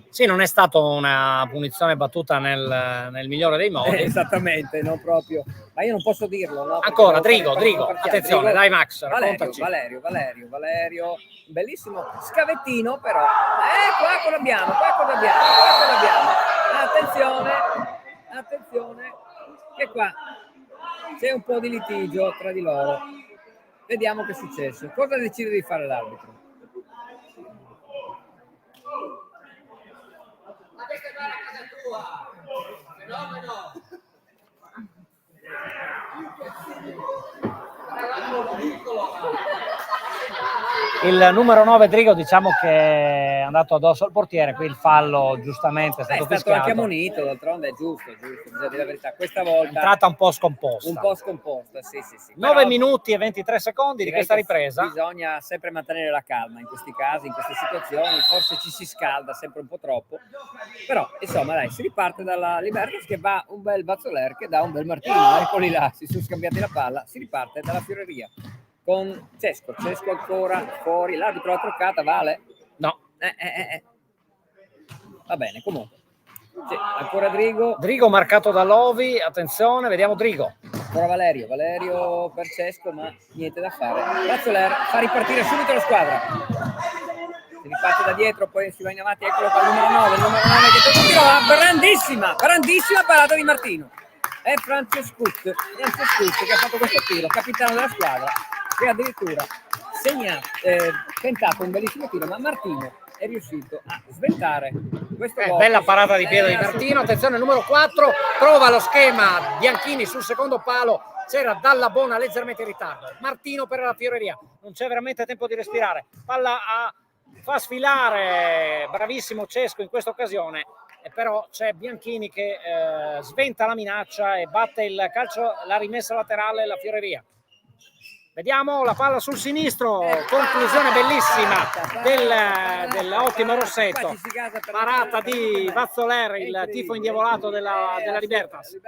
Sì, non è stata una punizione battuta nel migliore dei modi. Esattamente, non proprio. Ma io non posso dirlo, no? Ancora, Drigo, attenzione, Drigo. dai Max, raccontaci. Valerio, bellissimo scavettino però. Qua cosa abbiamo? Attenzione, che qua c'è un po' di litigio tra di loro. Vediamo che è successo. Cosa decide di fare l'arbitro? Ma questa è la casa tua! Fenomeno! Il numero 9 Drigo, diciamo che è andato addosso al portiere, qui il fallo giustamente è stato fischiato. Anche ammonito, d'altronde è giusto, bisogna dire la verità. Questa volta entrata un po' scomposta. 9 Però, minuti e 23 secondi di questa ripresa. Bisogna sempre mantenere la calma in questi casi, in queste situazioni, forse ci si scalda sempre un po' troppo, però insomma dai, si riparte dalla Libertas che va un bel Bazzoler che dà un bel Martino, eccoli là, si sono scambiati la palla, si riparte dalla Fioreria. Con Cesco ancora fuori, l'arbitro l'ha troccata, vale? No. Va bene, comunque. Sì, ancora Drigo marcato da Lovi, attenzione, vediamo Drigo. Ancora Valerio per Cesco, ma niente da fare. Bazzoler fa ripartire subito la squadra. Si riparte da dietro, poi si va in avanti, eccolo qua il numero 9 che tutto tiro, grandissima parata di Martino. È Francescut che ha fatto questo tiro, capitano della squadra, che addirittura tentato un bellissimo tiro, ma Martino è riuscito a sventare questo gol. Bella parata di piede di Martino, attenzione numero 4, trova lo schema Bianchini sul secondo palo, c'era Dalla Bona leggermente in ritardo, Martino per la Fioreria, non c'è veramente tempo di respirare, palla fa sfilare, bravissimo Cesco in questa occasione, però c'è Bianchini che sventa la minaccia e batte il calcio, la rimessa laterale la Fioreria. Vediamo la palla sul sinistro, conclusione bellissima dell'ottimo Rossetto, parata di Bazzoler, il tifo indiavolato della Libertas.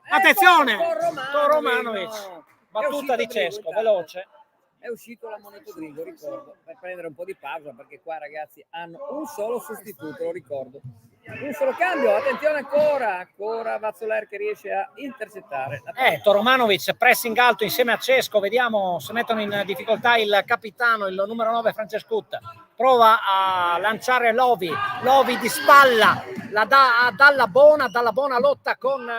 Attenzione, Toromanovic, battuta di Cesco, veloce. È uscito la moneta Drigo, ricordo, per prendere un po' di pausa, perché qua ragazzi hanno un solo sostituto, lo ricordo. Un solo cambio, attenzione ancora Bazzoler che riesce a intercettare. Toromanovic, pressing alto insieme a Cesco, vediamo se mettono in difficoltà il capitano, il numero 9 Francescut. Prova a lanciare Lovi di spalla, la dà a Dalla Bona lotta con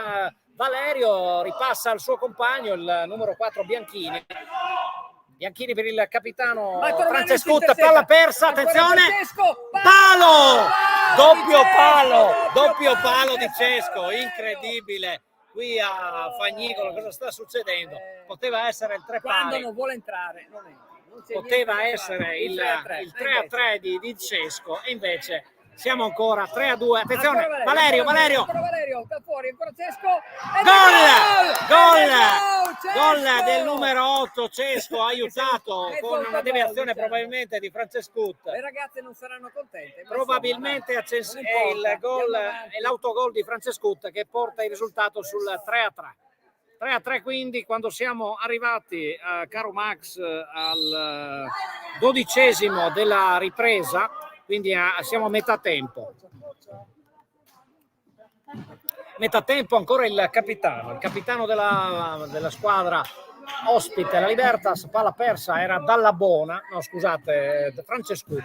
Valerio, ripassa al suo compagno, il numero 4 Bianchini per il capitano Francescut, palla persa, attenzione, doppio palo di Cesco, incredibile, qui a Fagnicolo cosa sta succedendo? Poteva essere il 3 pari, quando non vuole entrare poteva essere il 3-3 di Cesco e invece siamo ancora 3-2, attenzione, Valerio da fuori, ancora Cesco, gol del numero 8 Cesco, aiutato con una deviazione probabilmente di Francescut. Le ragazze non saranno contente, probabilmente è l'autogol di Francescut che porta il risultato sul 3-3, quindi quando siamo arrivati, caro Max, al 12° della ripresa, quindi siamo a metà tempo ancora il capitano della squadra ospite, la Libertas, palla persa, era Dalla Bona, Francescut.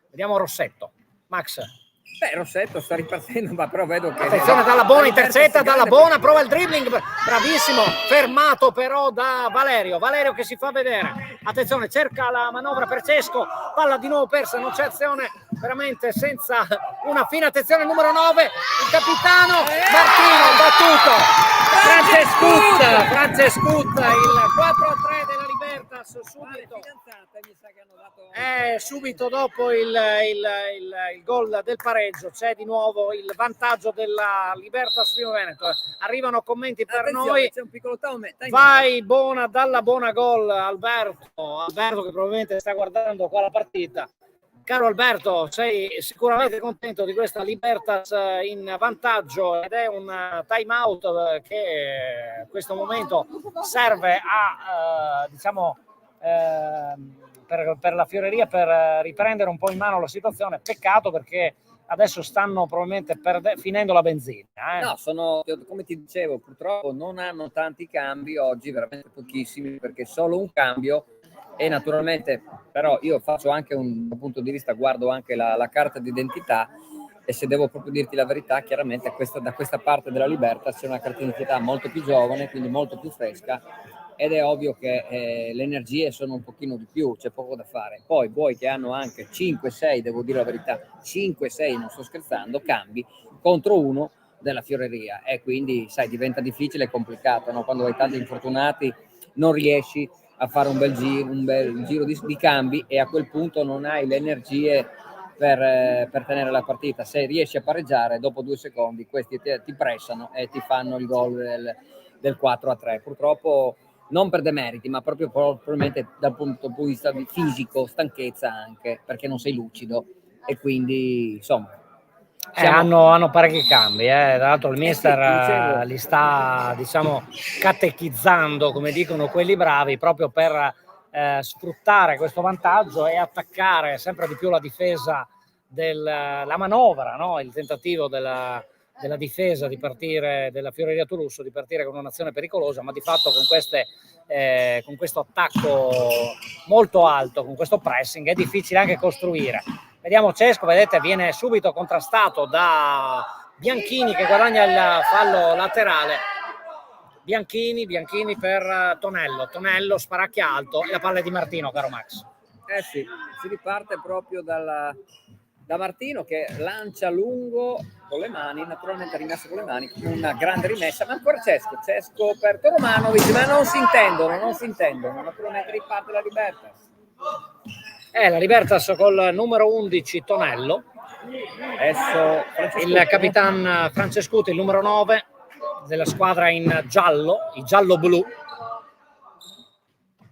Vediamo Rossetto, Max. Rossetto sta ripartendo, ma però vedo che... Attenzione, Dalla Bona intercetta, Dalla Bona prova il dribbling, bravissimo, fermato però da Valerio che si fa vedere. Attenzione, cerca la manovra per Cesco, palla di nuovo persa, non c'è azione veramente senza una fine. Attenzione, numero 9, il capitano Martino, battuto. Francescut, il 4-3 della Libertas, subito dopo il gol del pareggio c'è di nuovo il vantaggio della Libertas Friuli Veneto. Arrivano commenti per noi, c'è un piccolo vai Bona, Dalla Bona gol. Alberto che probabilmente sta guardando qua la partita. Caro Alberto, sei sicuramente contento di questa Libertas in vantaggio ed è un time out che in questo momento serve a per la Fioreria per riprendere un po' in mano la situazione. Peccato perché adesso stanno probabilmente finendo la benzina. No, come ti dicevo, purtroppo non hanno tanti cambi oggi, veramente pochissimi, perché solo un cambio. E naturalmente però io faccio anche un punto di vista, guardo anche la carta d'identità e se devo proprio dirti la verità, chiaramente da questa parte della Libertas c'è una carta d'identità molto più giovane, quindi molto più fresca, ed è ovvio che le energie sono un pochino di più, c'è poco da fare. Poi vuoi che hanno anche 5-6, devo dire la verità, 5-6, non sto scherzando, cambi contro uno della Fioreria, e quindi sai, diventa difficile e complicato, no? Quando hai tanti infortunati non riesci a fare un bel giro di cambi, e a quel punto non hai le energie per tenere la partita. Se riesci a pareggiare, dopo 2 secondi questi ti pressano e ti fanno il gol del 4-3. Purtroppo non per demeriti, ma proprio probabilmente dal punto di vista fisico, stanchezza anche, perché non sei lucido, e quindi insomma hanno parecchi cambi, tra l'altro il mister sì, li sta, diciamo, catechizzando, come dicono quelli bravi, proprio per sfruttare questo vantaggio e attaccare sempre di più la difesa la manovra, no? Il tentativo della difesa di partire, della Fioreria Toulouse, di partire con un'azione pericolosa, ma di fatto con questo attacco molto alto, con questo pressing è difficile anche costruire. Vediamo Cesco, vedete, viene subito contrastato da Bianchini, che guadagna il fallo laterale. Bianchini per Tonello sparacchia alto, e la palla è di Martino, caro Max. Sì, si riparte proprio da Martino, che lancia lungo con le mani, naturalmente rimessa con le mani, una grande rimessa, ma ancora Cesco per Toromanovic, ma non si intendono, naturalmente riparte la Libertas. La Libertas col numero 11 Tonello, adesso il capitan Francescuti, il numero 9 della squadra in giallo, i giallo-blu.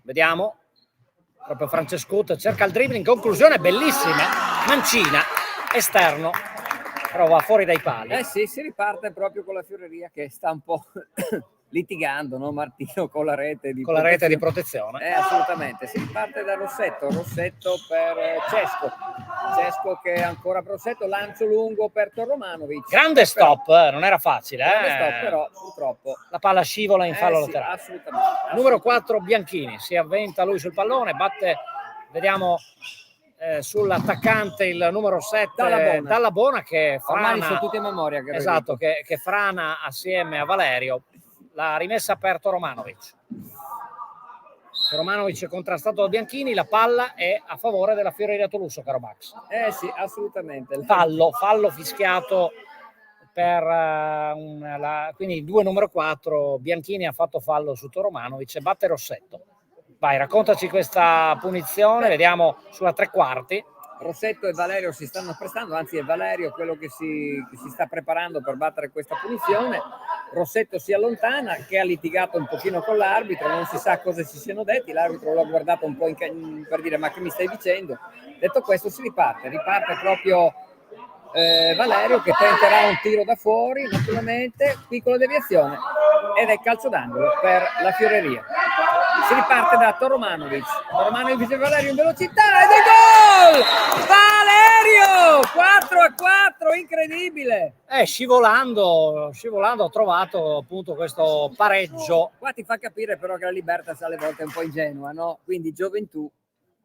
Vediamo, proprio Francescuti cerca il dribbling, conclusione bellissima, mancina, esterno, però va fuori dai pali. Sì, si riparte proprio con la Fioreria che sta un po' litigando, no, Martino, con la rete di protezione. Assolutamente. Si riparte da Rossetto per Cesco che ancora per Rossetto, lancio lungo per Toromanovic. Grande stop, non era facile. Grande stop, però purtroppo la palla scivola in fallo laterale. Assolutamente. Numero 4 Bianchini, si avventa lui sul pallone, batte, vediamo, sull'attaccante il numero 7 Dallabona, che frana, ormai sono tutti a memoria, esatto, che frana assieme a Valerio. La rimessa per Toromanovic è contrastato da Bianchini, la palla è a favore della Fioreria Toulouse, caro Max. Sì, assolutamente. Fallo fischiato per quindi il 2 numero 4 Bianchini ha fatto fallo su Toromanovic e batte Rossetto. Vai, raccontaci questa punizione, vediamo sulla 3/4. Rossetto e Valerio si stanno prestando, anzi è Valerio quello che si sta preparando per battere questa punizione. Rossetto si allontana, che ha litigato un pochino con l'arbitro, non si sa cosa si siano detti, l'arbitro l'ha guardato un po' per dire ma che mi stai dicendo. Detto questo si riparte proprio Valerio, che tenterà un tiro da fuori, naturalmente, piccola deviazione, ed è calcio d'angolo per la Fioreria. Si riparte da Toromanovic e Valerio in velocità, ed è gol! Valerio! 4-4, incredibile! Scivolando ha trovato appunto questo pareggio. Qua ti fa capire però che la Libertas alle volte è un po' ingenua, no? Quindi gioventù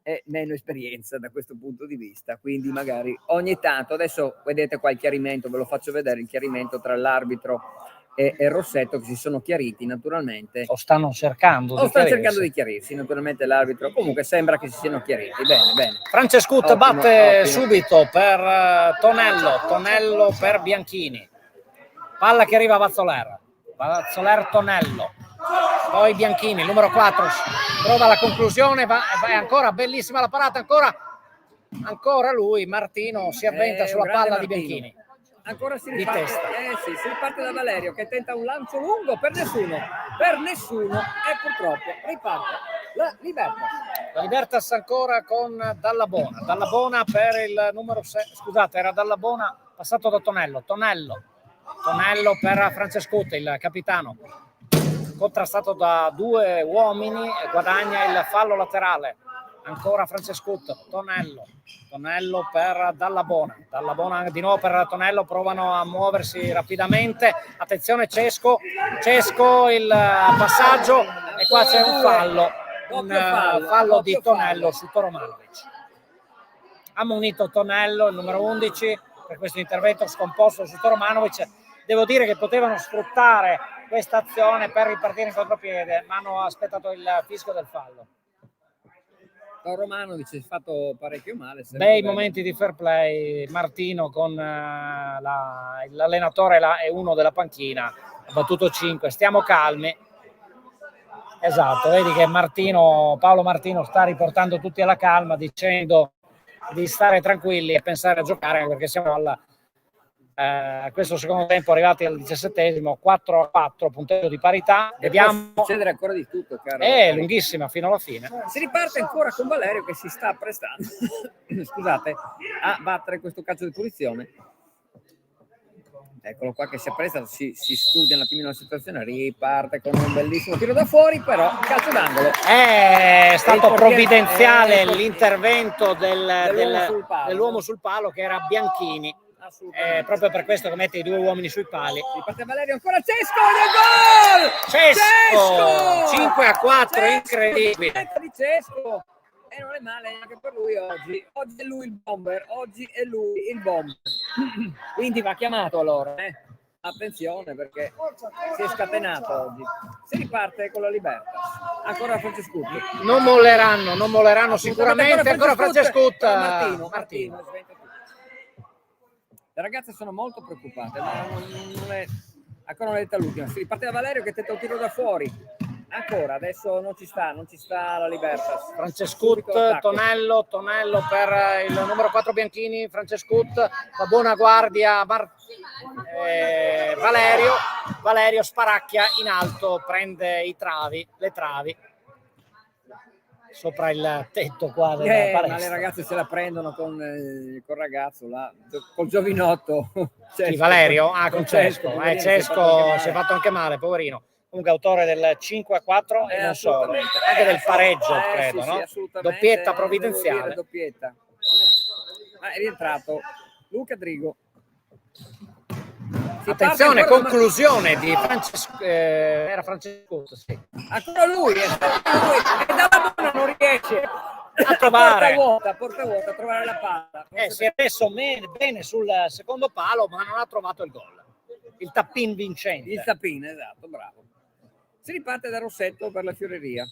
e meno esperienza da questo punto di vista, quindi magari ogni tanto, adesso vedete qua il chiarimento, ve lo faccio vedere, il chiarimento tra l'arbitro e Rossetto, che si sono chiariti naturalmente. O stanno cercando di chiarirsi, naturalmente l'arbitro, comunque sembra che si siano chiariti. Bene. Francescut batte subito per Tonello per Bianchini, palla che arriva a Vazzoler Tonello, poi Bianchini, il numero 4 trova la conclusione, va ancora bellissima la parata, ancora lui, Martino, si avventa sulla palla di Bianchini. Ancora si riparte, si riparte da Valerio, che tenta un lancio lungo per nessuno, e purtroppo riparte la Libertas. La Libertas ancora con Dallabona per il numero 6, scusate, era Dallabona passato da Tonello per Francescuti, il capitano, contrastato da 2 uomini, guadagna il fallo laterale. Ancora Francescut, Tonello per Dallabona di nuovo per Tonello, provano a muoversi rapidamente, attenzione Cesco, il passaggio, e qua c'è un fallo di Tonello su Toromanovic. Ha munito Tonello, il numero 11, per questo intervento scomposto su Toromanovic. Devo dire che potevano sfruttare questa azione per ripartire in contropiede, ma hanno aspettato il fischio del fallo. Romanovic si è fatto parecchio male. Bei momenti di fair play, Martino con l'allenatore e uno della panchina, ha battuto 5, stiamo calmi. Esatto, vedi che Paolo Martino sta riportando tutti alla calma, dicendo di stare tranquilli e pensare a giocare, perché siamo a questo secondo tempo arrivati al 17esimo, 4-4, punteggio di parità. Vediamo. Può succedere ancora di tutto, caro. È lunghissima fino alla fine. Si riparte ancora con Valerio che si sta prestando scusate, a battere questo calcio di punizione. Eccolo qua che si appresta, si studia un attimino la situazione, riparte con un bellissimo tiro da fuori, però calcio d'angolo. È stato provvidenziale l'intervento dell'uomo sul palo, che era Bianchini. Proprio per questo che mette i due uomini sui pali. Riparte Valerio, ancora Cesco, nel gol! Cesco! 5-4, incredibile. Di Cesco. E non è male anche per lui oggi. Oggi è lui il bomber. Quindi va chiamato allora. Attenzione perché si è scatenato oggi. Si riparte con la Libertà. Ancora Francescutti. Non molleranno sicuramente. Ancora Francescutti. Martino. Le ragazze sono molto preoccupate, ma ancora non è detta l'ultima. Si riparte da Valerio che tenta un tiro da fuori. Ancora, adesso non ci sta la Libertas. Francescut, Tonello per il numero 4 Bianchini, Francescut, la buona guardia Valerio sparacchia in alto, prende le travi sopra il tetto qua della palestra. Ma le ragazze se la prendono con il ragazzo là, col giovinotto. Valerio? Con Cesco. Cesco si è fatto anche male, poverino. Comunque autore del 5-4 e non solo, anche del pareggio, credo, sì, no? Sì, doppietta provvidenziale. Doppietta. È rientrato Luca Drigo. Attenzione, conclusione di Francesco, era Francesco, sì. Ancora lui, e dalla buona non riesce a trovare porta vuota a trovare la palla. Si è messo bene sul secondo palo, ma non ha trovato il gol. Il tappin vincente. Il tappin, esatto, bravo. Si riparte da Rossetto per la Fioreria.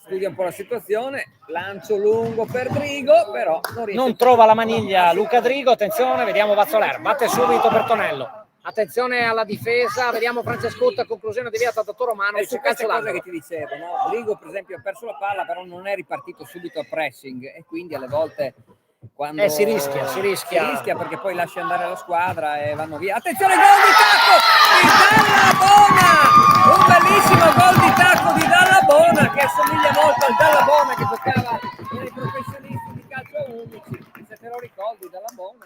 Studia un po' la situazione, lancio lungo per Drigo, però non trova la maniglia Luca Drigo. Attenzione, vediamo Vazzoler, batte subito per Tonello. Attenzione alla difesa, vediamo Francescutti, conclusione deviata da Romano. Su queste cose che ti dicevo, no? Drigo per esempio ha perso la palla, però non è ripartito subito a pressing e quindi alle volte quando si rischia perché poi lascia andare la squadra e vanno via. Attenzione, gol di tacco di Dalla Bona, un bellissimo gol di tacco di Dalla Bona che assomiglia molto al Dalla Bona che giocava nei professionisti di calcio 11. Se te lo ricordi Dalla Bona,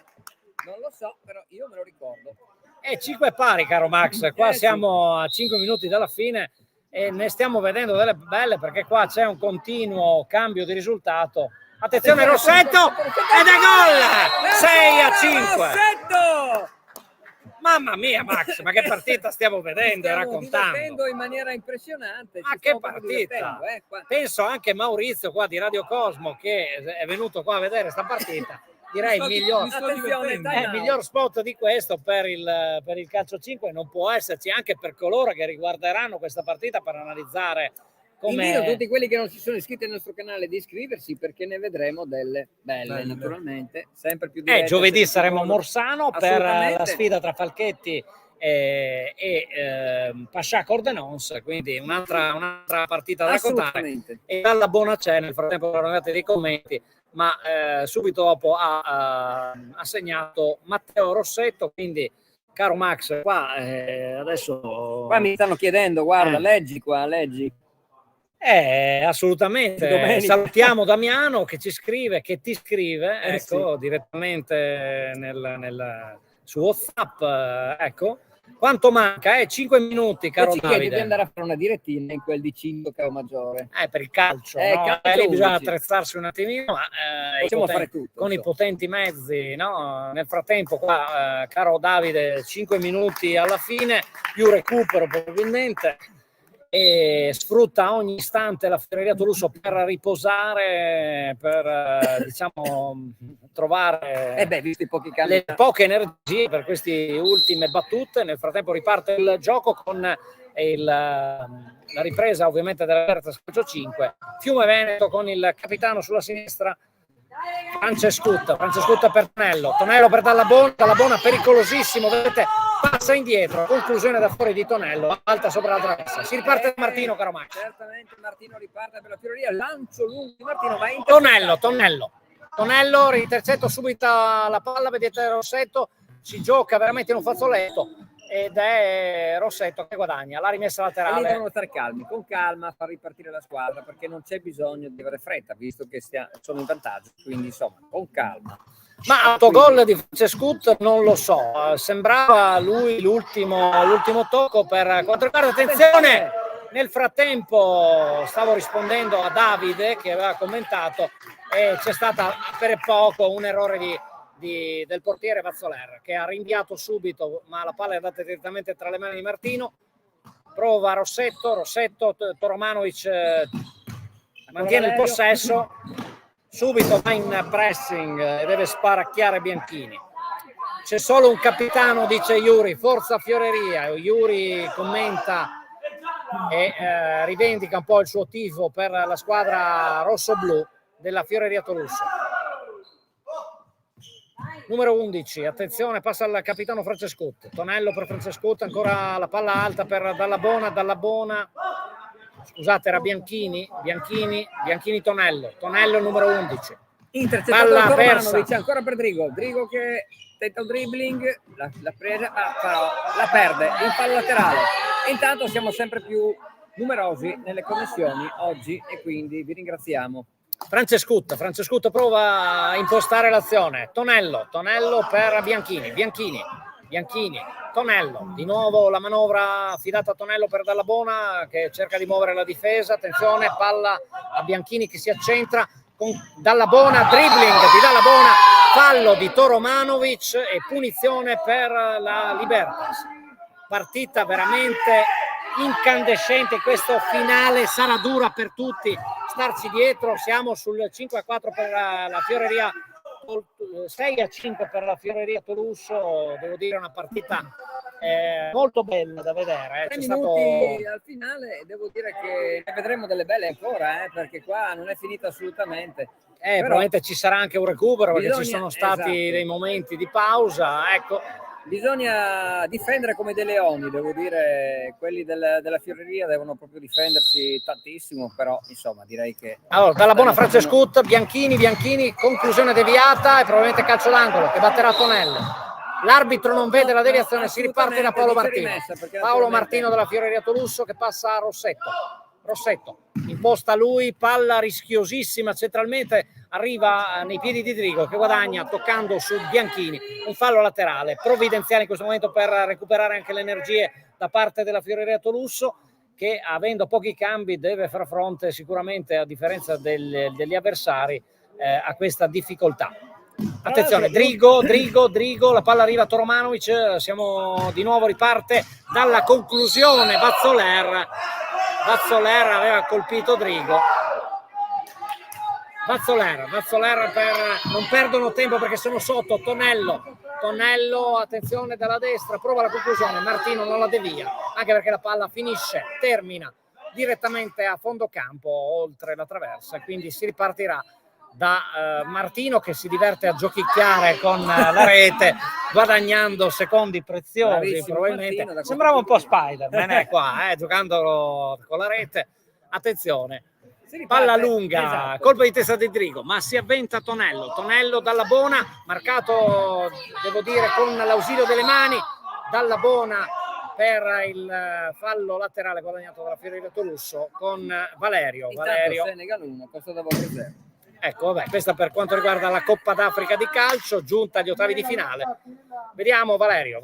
non lo so, però io me lo ricordo. 5 pari, caro Max, qua siamo a 5 minuti dalla fine e ne stiamo vedendo delle belle, perché qua c'è un continuo cambio di risultato. Attenzione Rossetto ed è gol! 6-5. Rossetto! Mamma mia Max, ma che partita stiamo vedendo e raccontando? Stiamo in maniera impressionante. Ma che partita! Penso anche Maurizio qua di Radio Cosmo che è venuto qua a vedere sta partita. Direi il miglior spot di questo per il calcio 5 non può esserci, anche per coloro che riguarderanno questa partita per analizzare. Invito tutti quelli che non si sono iscritti al nostro canale di iscriversi, perché ne vedremo delle belle. Naturalmente sempre più dirette. Giovedì saremo a Morsano per la sfida tra Falchetti e Pascià Cordenons, quindi un'altra partita da raccontare. E dalla buona c'è, nel frattempo guardate dei commenti, ma subito dopo ha segnato Matteo Rossetto, quindi caro Max qua adesso qua mi stanno chiedendo, guarda, leggi. Assolutamente. Salutiamo Damiano che ti scrive, ecco, direttamente su WhatsApp, ecco. Quanto manca? 5 minuti, caro Davide. Ci chiedi di andare a fare una direttina in quel di Cinque Maggiore. Per il calcio, no? Lì bisogna attrezzarsi un attimino, ma possiamo fare tutto. Con i potenti mezzi, no? Nel frattempo qua, caro Davide, 5 minuti alla fine, più recupero probabilmente. E sfrutta ogni istante la Fioreria Tolusso per riposare, per trovare visto i pochi cambi, le poche energie per queste ultime battute. Nel frattempo riparte il gioco con la ripresa ovviamente della Libertas calcio 5. Fiume Veneto con il capitano sulla sinistra Francescutti per Tonello per Dalla Bona pericolosissimo, vedete passa indietro, conclusione da fuori di Tonello, alta sopra la traversa. Si riparte da Martino, caro Max. Certamente Martino riparte per la fioreria, lancio lungo di Martino, ma Tonello intercetto subito la palla, vedete Rossetto, si gioca veramente in un fazzoletto ed è Rossetto che guadagna la rimessa laterale. E lì devono stare calmi, con calma, far ripartire la squadra, perché non c'è bisogno di avere fretta, visto che sono in vantaggio, quindi insomma, con calma. Ma autogol di Francescut non lo so, sembrava lui l'ultimo tocco per quanto riguarda, attenzione, nel frattempo stavo rispondendo a Davide che aveva commentato e c'è stata per poco un errore del portiere Vazzoler che ha rinviato subito, ma la palla è andata direttamente tra le mani di Martino. Prova Rossetto, Toromanovic mantiene il possesso, subito va in pressing e deve sparacchiare Bianchini. C'è solo un capitano, dice Yuri, forza Fioreria. Yuri commenta e rivendica un po' il suo tifo per la squadra rosso-blu della Fioreria Tolusso. Numero 11, attenzione, passa al capitano Francescut. Tonello per Francescut, ancora la palla alta per Dallabona. Scusate, era Bianchini, Tonello numero 11. Intercettato da Toromanovic, ancora per Drigo che tenta un dribbling, la presa, però la perde in fallo laterale. Intanto siamo sempre più numerosi nelle connessioni oggi e quindi vi ringraziamo. Francescut prova a impostare l'azione. Tonello per Bianchini, Tonello, di nuovo la manovra affidata a Tonello per Dallabona che cerca di muovere la difesa, attenzione, palla a Bianchini che si accentra con Dallabona, dribbling di Dallabona, fallo di Toromanovic e punizione per la Libertas. Partita veramente incandescente, questo finale sarà dura per tutti starci dietro, siamo sul 5-4 per la Fioreria, 6-5 per la Fioreria Tolusso, devo dire una partita molto bella da vedere. 3 minuti al finale, devo dire che ne vedremo delle belle ancora, perché qua non è finita assolutamente. Però probabilmente ci sarà anche un recupero perché ci sono stati dei momenti di pausa, ecco. Bisogna difendere come dei leoni, devo dire, quelli della Fioreria devono proprio difendersi tantissimo, però insomma direi che... Allora, Dallabona Francescut, Bianchini, conclusione deviata e probabilmente calcio d'angolo che batterà Tonello. L'arbitro non vede la deviazione, si riparte da Paolo Martino della Fioreria Tolusso che passa a Rossetto, imposta lui, palla rischiosissima centralmente, arriva nei piedi di Drigo che guadagna toccando su Bianchini, un fallo laterale provvidenziale in questo momento per recuperare anche le energie da parte della Fioreria Tolusso che avendo pochi cambi deve far fronte sicuramente, a differenza degli avversari, a questa difficoltà. Attenzione, Drigo, la palla arriva a Toromanovic, siamo di nuovo, riparte dalla conclusione Vazzoler aveva colpito Drigo. Vazzoler non perdono tempo perché sono sotto. Tonello, attenzione dalla destra, prova la conclusione, Martino non la devia, anche perché la palla termina direttamente a fondo campo, oltre la traversa, quindi si ripartirà da Martino che si diverte a giochicchiare con la rete, guadagnando secondi preziosi. Bravissimo, probabilmente Martino, sembrava un po' Spider-Man qua, giocando con la rete. Attenzione, palla lunga, esatto. Colpa di testa di Drigo, ma si avventa Tonello Dallabona, marcato devo dire con l'ausilio delle mani, Dallabona per il fallo laterale guadagnato dalla Fioreria Tolusso con Valerio. Senegal 1, Costa d'Avorio 0. Ecco, questa per quanto riguarda la Coppa d'Africa di calcio, giunta agli ottavi di finale. Vediamo Valerio,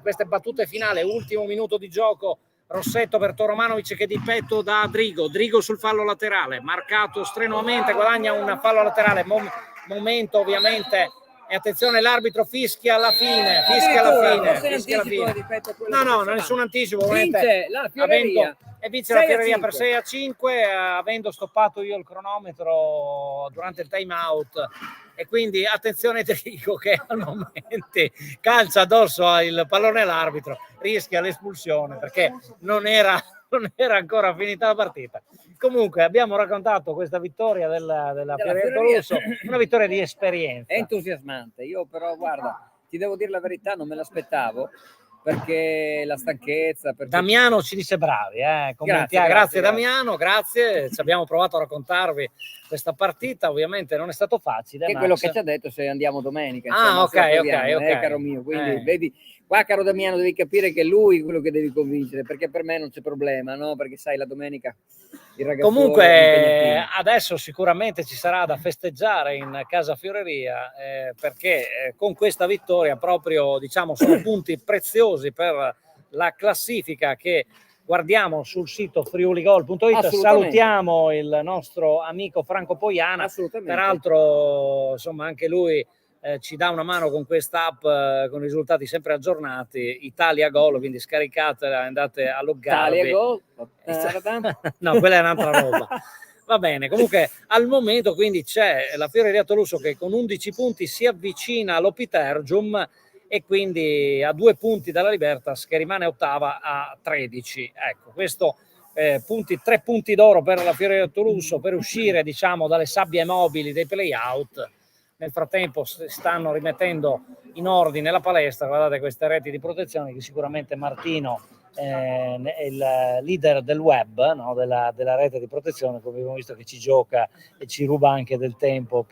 queste battute finale, ultimo minuto di gioco, Rossetto per Toromanovic che di petto da Drigo sul fallo laterale, marcato strenuamente, guadagna un fallo laterale, momento ovviamente, e attenzione l'arbitro fischia alla fine. No, nessun anticipo, vince la Fioreria. E vince la Fioreria per 6-5, avendo stoppato io il cronometro durante il time out, e quindi attenzione Drigo che al momento calcia addosso il pallone all'arbitro, rischia l'espulsione perché non era ancora finita la partita. Comunque abbiamo raccontato questa vittoria della Fioreria Tolusso, una vittoria di esperienza. È entusiasmante, io però guarda, ti devo dire la verità, non me l'aspettavo, perché la stanchezza... Perché... Damiano ci dice bravi, grazie Damiano, grazie, ci abbiamo provato a raccontarvi questa partita, ovviamente non è stato facile. Che è quello che ci ha detto se andiamo domenica. Insomma, ok. Caro mio, quindi vedi, qua caro Damiano devi capire che è lui quello che devi convincere, perché per me non c'è problema, no? Perché sai, la domenica il ragazzo... Comunque adesso sicuramente ci sarà da festeggiare in casa Fioreria, perché con questa vittoria proprio, diciamo, sono punti preziosi per la classifica che guardiamo sul sito friuligol.it. Salutiamo il nostro amico Franco Poiana, peraltro insomma anche lui ci dà una mano con questa app con risultati sempre aggiornati, Italia Gol, quindi scaricatela, andate a loggarvi. Italia Gol? No, quella è un'altra roba. Va bene, comunque al momento quindi c'è la Fioreria Tolusso che con 11 punti si avvicina all'Opitergium e quindi a 2 punti dalla Libertas, che rimane ottava a 13. Ecco, questo 3 punti d'oro per la Fioreria Tolusso per uscire, diciamo, dalle sabbie mobili dei play-out. Nel frattempo stanno rimettendo in ordine la palestra, guardate queste reti di protezione che sicuramente Martino è il leader del web, no? della rete di protezione, come abbiamo visto che ci gioca e ci ruba anche del tempo,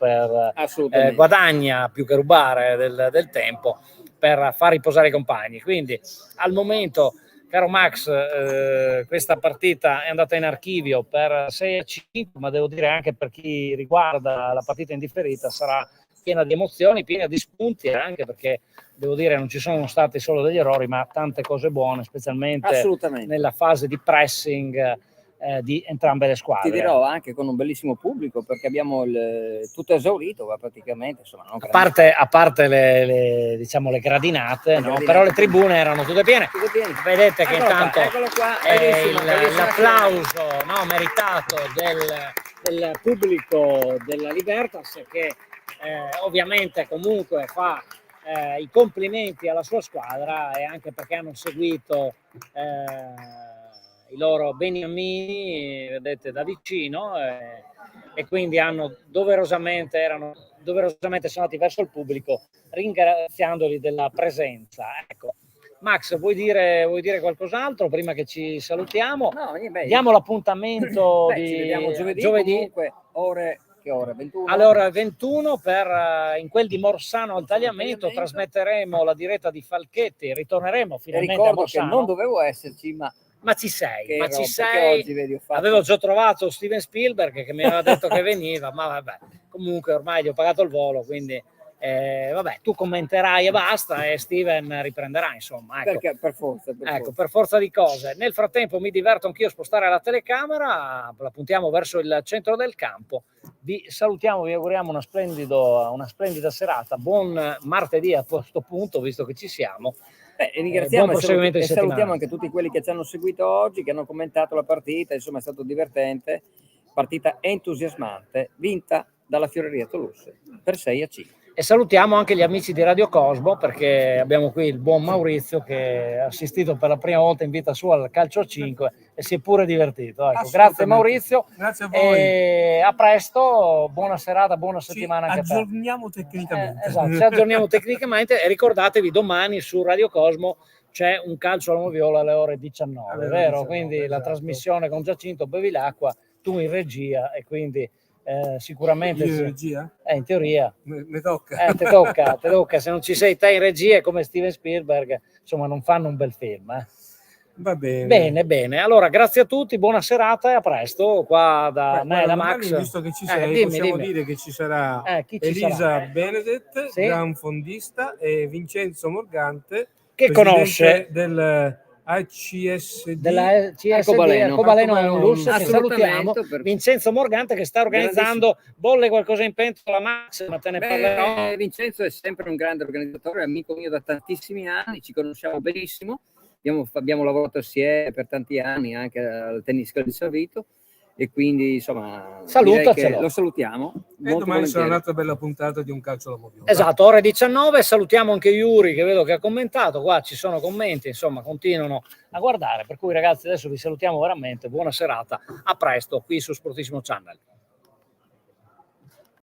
guadagna più che rubare del tempo per far riposare i compagni. Quindi al momento, caro Max, questa partita è andata in archivio per 6-5, ma devo dire anche per chi riguarda la partita in differita sarà piena di emozioni, piena di spunti, anche perché devo dire non ci sono stati solo degli errori, ma tante cose buone, specialmente nella fase di pressing di entrambe le squadre. Ti dirò anche con un bellissimo pubblico, perché abbiamo tutto esaurito praticamente, insomma, non a parte le diciamo le gradinate, no? Però le tribune erano tutte piene. Vedete che intanto l'applauso, no, meritato del pubblico della Libertas, che ovviamente comunque fa i complimenti alla sua squadra, e anche perché hanno seguito i loro beniamini, vedete, da vicino, e quindi erano doverosamente sono andati verso il pubblico ringraziandoli della presenza. Ecco. Max, vuoi dire qualcos'altro prima che ci salutiamo? No, diamo l'appuntamento ci vediamo giovedì. Comunque, che ore? 21? Allora 21 in quel di Morsano al Tagliamento trasmetteremo la diretta di Falchetti, ritorneremo finalmente a Morsano. Che non dovevo esserci, ma ci sei, oggi, vedi, avevo già trovato Steven Spielberg che mi aveva detto che veniva, ma vabbè, comunque ormai gli ho pagato il volo, quindi vabbè, tu commenterai e basta, e Steven riprenderà, insomma, ecco. Perché per forza di cose. Nel frattempo mi diverto anch'io a spostare la telecamera, la puntiamo verso il centro del campo. Vi salutiamo, vi auguriamo una splendida serata, buon martedì a questo punto, visto che ci siamo. Ringraziamo e salutiamo anche tutti quelli che ci hanno seguito oggi, che hanno commentato la partita, insomma è stato divertente, partita entusiasmante, vinta dalla Fioreria Tolusso per 6-5. E salutiamo anche gli amici di Radio Cosmo, perché abbiamo qui il buon Maurizio che ha assistito per la prima volta in vita sua al calcio a 5 e si è pure divertito. Ecco, grazie Maurizio, grazie a voi. E a presto, buona serata, buona settimana. Ci aggiorniamo tecnicamente. Esatto, ci aggiorniamo tecnicamente, e ricordatevi, domani su Radio Cosmo c'è un calcio alla Moviola alle ore 19, vero? Quindi esatto. La trasmissione con Giacinto Bevilacqua, tu in regia, e quindi sicuramente io in regia? In teoria mi tocca. Ti tocca, se non ci sei te in regia è come Steven Spielberg, insomma non fanno un bel film. Va bene. Bene, allora grazie a tutti, buona serata e a presto qua da me e da Max. Visto che ci sei, possiamo dire che ci sarà Elisa Benedett, gran fondista, e Vincenzo Morgante, che conosce del ACSD della CSD Cobaleno Onlus, che salutiamo. Vincenzo Morgante, che sta organizzando bolle qualcosa in pentola, Max, ma te ne parlerò. Vincenzo è sempre un grande organizzatore, amico mio da tantissimi anni, ci conosciamo benissimo, abbiamo lavorato assieme per tanti anni anche al Tennis Club di Savito, e quindi insomma lo salutiamo. E domani sarà un'altra bella puntata di Un calcio alla Moviola. Esatto, ore 19. Salutiamo anche Yuri, che vedo che ha commentato, qua ci sono commenti, insomma continuano a guardare, per cui ragazzi adesso vi salutiamo veramente, buona serata, a presto qui su Sportissimo Channel.